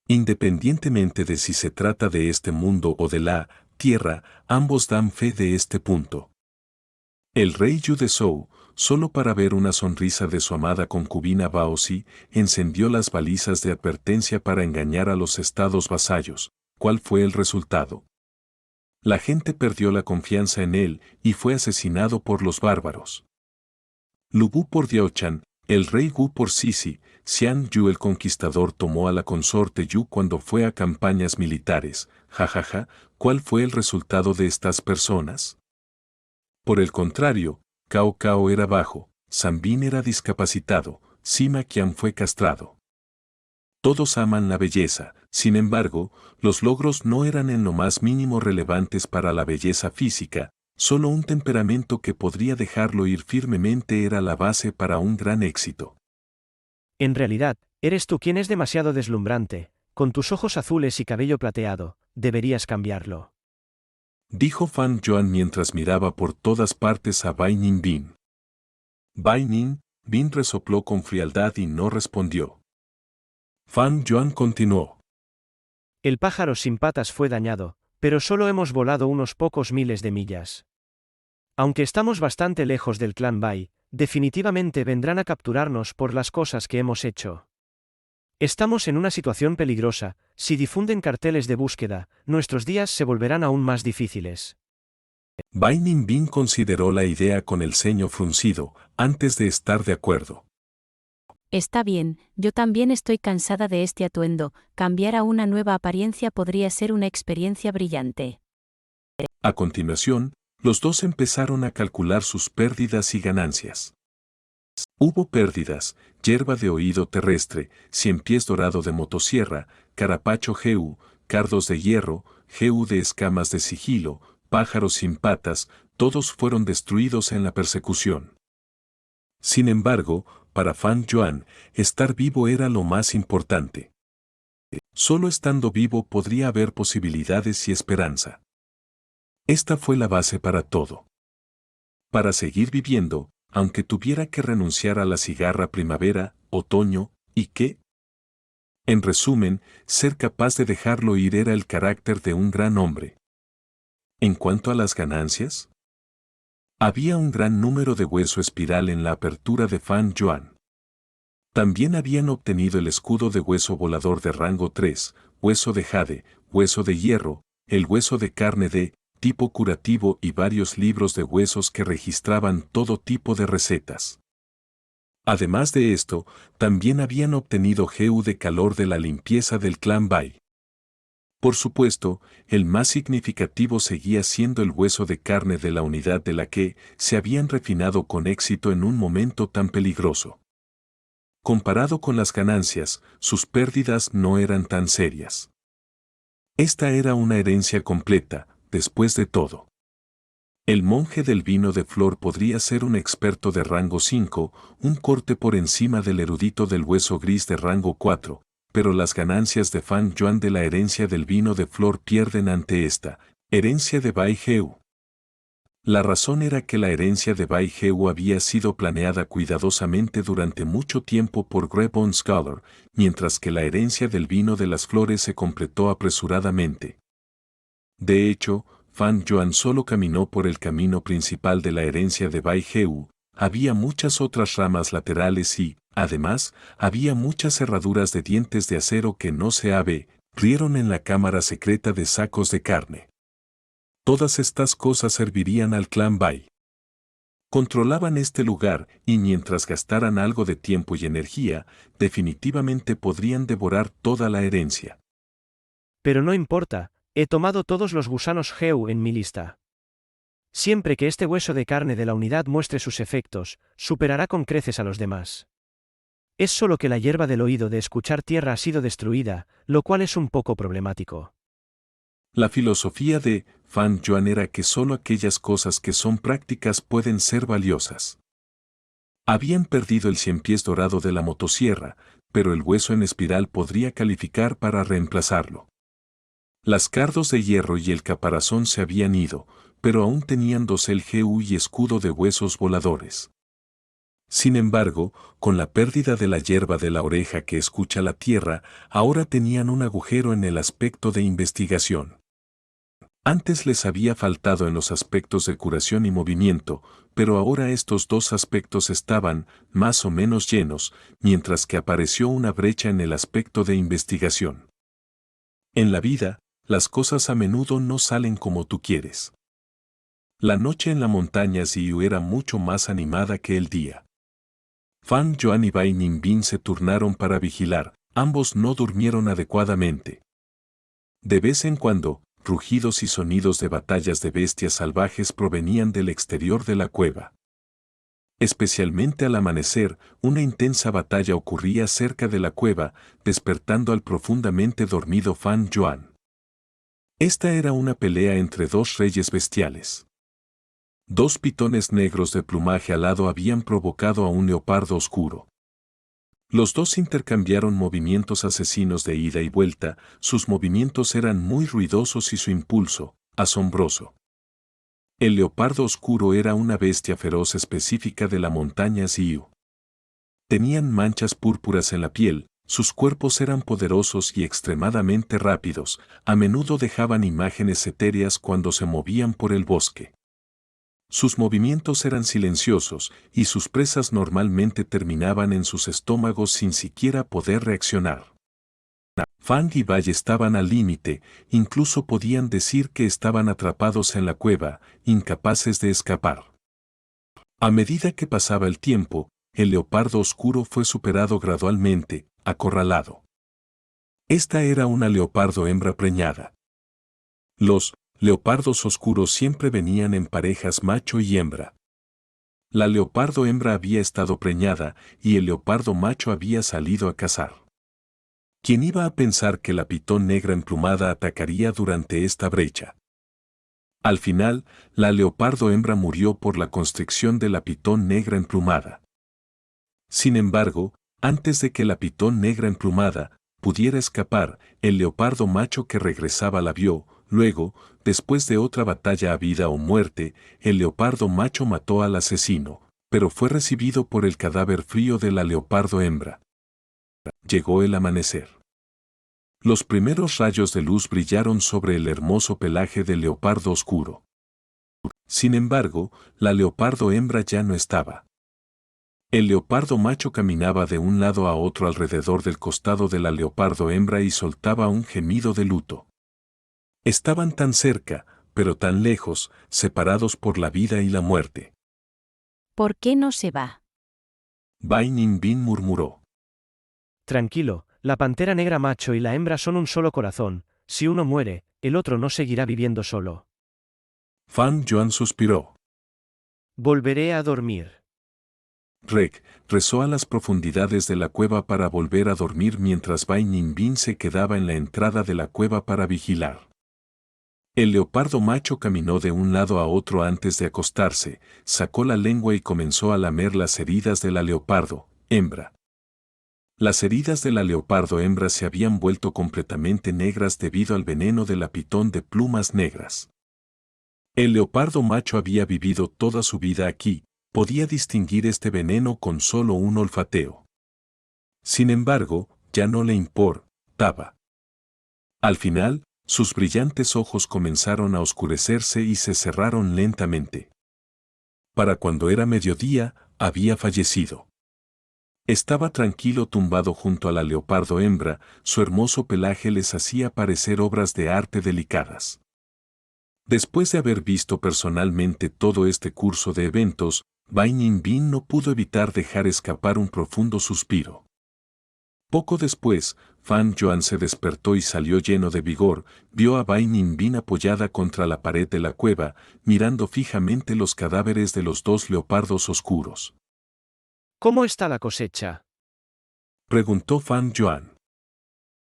Independientemente de si se trata de este mundo o de la tierra, ambos dan fe de este punto. El rey Yu de Zhou, solo para ver una sonrisa de su amada concubina Baozi, encendió las balizas de advertencia para engañar a los estados vasallos. ¿Cuál fue el resultado? La gente perdió la confianza en él y fue asesinado por los bárbaros. Lu Bu por Diaochan, el rey Wu por Sisi, Xian Yu el conquistador tomó a la consorte Yu cuando fue a campañas militares. Jajaja, ¿cuál fue el resultado de estas personas? Por el contrario, Cao Cao era bajo, Zambin era discapacitado, Sima Qian fue castrado. Todos aman la belleza, sin embargo, los logros no eran en lo más mínimo relevantes para la belleza física, solo un temperamento que podría dejarlo ir firmemente era la base para un gran éxito. En realidad, eres tú quien es demasiado deslumbrante, con tus ojos azules y cabello plateado, deberías cambiarlo. Dijo Fan Yuan mientras miraba por todas partes a Bai Ninbin. Bai Ninbin resopló con frialdad y no respondió. Fan Yuan continuó. El pájaro sin patas fue dañado, pero solo hemos volado unos pocos miles de millas. Aunque estamos bastante lejos del clan Bai, definitivamente vendrán a capturarnos por las cosas que hemos hecho. Estamos en una situación peligrosa, si difunden carteles de búsqueda, nuestros días se volverán aún más difíciles. Bai Ninbin consideró la idea con el ceño fruncido, antes de estar de acuerdo. Está bien, yo también estoy cansada de este atuendo, cambiar a una nueva apariencia podría ser una experiencia brillante. A continuación, los dos empezaron a calcular sus pérdidas y ganancias. Hubo pérdidas: hierba de oído terrestre, 100 pies dorado de motosierra, carapacho Jehu, cardos de hierro, Jehu de escamas de sigilo, pájaros sin patas, todos fueron destruidos en la persecución. Sin embargo, para Fan Yuan, estar vivo era lo más importante. Solo estando vivo podría haber posibilidades y esperanza. Esta fue la base para todo. Para seguir viviendo, aunque tuviera que renunciar a la cigarra primavera, otoño, ¿y qué? En resumen, ser capaz de dejarlo ir era el carácter de un gran hombre. En cuanto a las ganancias, Había un gran número de hueso espiral en la apertura de Fan Yuan. También habían obtenido el escudo de hueso volador de rango 3, hueso de jade, hueso de hierro, el hueso de carne de tipo curativo y varios libros de huesos que registraban todo tipo de recetas. Además de esto, también habían obtenido GU de calor de la limpieza del clan Bai. Por supuesto, el más significativo seguía siendo el hueso de carne de la unidad de la que se habían refinado con éxito en un momento tan peligroso. Comparado con las ganancias, sus pérdidas no eran tan serias. Esta era una herencia completa, después de todo. El monje del vino de flor podría ser un experto de rango 5, un corte por encima del erudito del hueso gris de rango 4, pero las ganancias de Fan Yuan de la herencia del vino de flor pierden ante esta herencia de Bai Heu. La razón era que la herencia de Bai Heu había sido planeada cuidadosamente durante mucho tiempo por Grebon Scholar, mientras que la herencia del vino de las flores se completó apresuradamente. De hecho, Fan Yuan solo caminó por el camino principal de la herencia de Bai Heu, había muchas otras ramas laterales y, además, había muchas cerraduras de dientes de acero que no se abrieron en la cámara secreta de sacos de carne. Todas estas cosas servirían al clan Bai. Controlaban este lugar y mientras gastaran algo de tiempo y energía, definitivamente podrían devorar toda la herencia. Pero no importa, he tomado todos los gusanos Heu en mi lista. Siempre que este hueso de carne de la unidad muestre sus efectos, superará con creces a los demás. Es solo que la hierba del oído de escuchar tierra ha sido destruida, lo cual es un poco problemático. La filosofía de Fan Yuan era que solo aquellas cosas que son prácticas pueden ser valiosas. Habían perdido el 100 pies dorado de la motosierra, pero el hueso en espiral podría calificar para reemplazarlo. Las cardos de hierro y el caparazón se habían ido, pero aún tenían dosel GU y escudo de huesos voladores. Sin embargo, con la pérdida de la hierba de la oreja que escucha la tierra, ahora tenían un agujero en el aspecto de investigación. Antes les había faltado en los aspectos de curación y movimiento, pero ahora estos dos aspectos estaban, más o menos llenos, mientras que apareció una brecha en el aspecto de investigación. En la vida, las cosas a menudo no salen como tú quieres. La noche en la montaña Ziyu era mucho más animada que el día. Fan Yuan y Bai Ninbin se turnaron para vigilar, ambos no durmieron adecuadamente. De vez en cuando, rugidos y sonidos de batallas de bestias salvajes provenían del exterior de la cueva. Especialmente al amanecer, una intensa batalla ocurría cerca de la cueva, despertando al profundamente dormido Fan Yuan. Esta era una pelea entre dos reyes bestiales. Dos pitones negros de plumaje alado habían provocado a un leopardo oscuro. Los dos intercambiaron movimientos asesinos de ida y vuelta, sus movimientos eran muy ruidosos y su impulso, asombroso. El leopardo oscuro era una bestia feroz específica de la montaña Ziyu. Tenían manchas púrpuras en la piel, sus cuerpos eran poderosos y extremadamente rápidos, a menudo dejaban imágenes etéreas cuando se movían por el bosque. Sus movimientos eran silenciosos y sus presas normalmente terminaban en sus estómagos sin siquiera poder reaccionar. Fang y Bai estaban al límite, incluso podían decir que estaban atrapados en la cueva, incapaces de escapar. A medida que pasaba el tiempo, el leopardo oscuro fue superado gradualmente, acorralado. Esta era una leopardo hembra preñada. Los leopardos oscuros siempre venían en parejas macho y hembra. La leopardo hembra había estado preñada y el leopardo macho había salido a cazar. ¿Quién iba a pensar que la pitón negra emplumada atacaría durante esta brecha? Al final, la leopardo hembra murió por la constricción de la pitón negra emplumada. Sin embargo, antes de que la pitón negra emplumada pudiera escapar, el leopardo macho que regresaba la vio. Luego, después de otra batalla a vida o muerte, el leopardo macho mató al asesino, pero fue recibido por el cadáver frío de la leopardo hembra. Llegó el amanecer. Los primeros rayos de luz brillaron sobre el hermoso pelaje del leopardo oscuro. Sin embargo, la leopardo hembra ya no estaba. El leopardo macho caminaba de un lado a otro alrededor del costado de la leopardo hembra y soltaba un gemido de luto. Estaban tan cerca, pero tan lejos, separados por la vida y la muerte. ¿Por qué no se va? Bai Ninbin murmuró. Tranquilo, la pantera negra macho y la hembra son un solo corazón, si uno muere, el otro no seguirá viviendo solo. Fan Yuan suspiró. Volveré a dormir. Rek rezó a las profundidades de la cueva para volver a dormir mientras Bai Ninbin se quedaba en la entrada de la cueva para vigilar. El leopardo macho caminó de un lado a otro antes de acostarse, sacó la lengua y comenzó a lamer las heridas de la leopardo hembra. Las heridas de la leopardo hembra se habían vuelto completamente negras debido al veneno de la pitón de plumas negras. El leopardo macho había vivido toda su vida aquí, podía distinguir este veneno con solo un olfateo. Sin embargo, ya no le importaba. Al final, sus brillantes ojos comenzaron a oscurecerse y se cerraron lentamente. Para cuando era mediodía, había fallecido. Estaba tranquilo tumbado junto a la leopardo hembra, su hermoso pelaje les hacía parecer obras de arte delicadas. Después de haber visto personalmente todo este curso de eventos, Bai Ninbin no pudo evitar dejar escapar un profundo suspiro. Poco después, Fan Yuan se despertó y salió lleno de vigor, vio a Bai Ninbin apoyada contra la pared de la cueva, mirando fijamente los cadáveres de los dos leopardos oscuros. ¿Cómo está la cosecha? Preguntó Fan Yuan.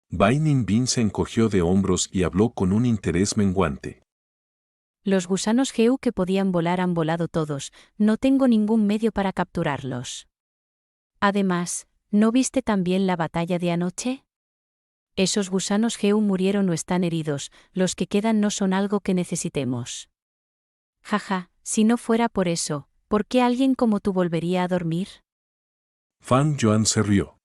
Bai Ninbin se encogió de hombros y habló con un interés menguante. Los gusanos Geu que podían volar han volado todos, no tengo ningún medio para capturarlos. Además, ¿no viste también la batalla de anoche? Esos gusanos Geu murieron o están heridos, los que quedan no son algo que necesitemos. Jaja, si no fuera por eso, ¿por qué alguien como tú volvería a dormir? Fan Yuan se rió.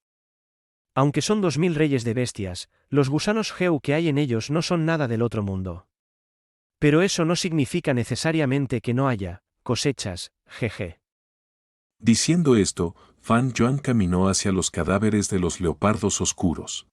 Aunque son 2000 reyes de bestias, los gusanos Geu que hay en ellos no son nada del otro mundo. Pero eso no significa necesariamente que no haya cosechas, jeje. Diciendo esto, Fan Yuan caminó hacia los cadáveres de los leopardos oscuros.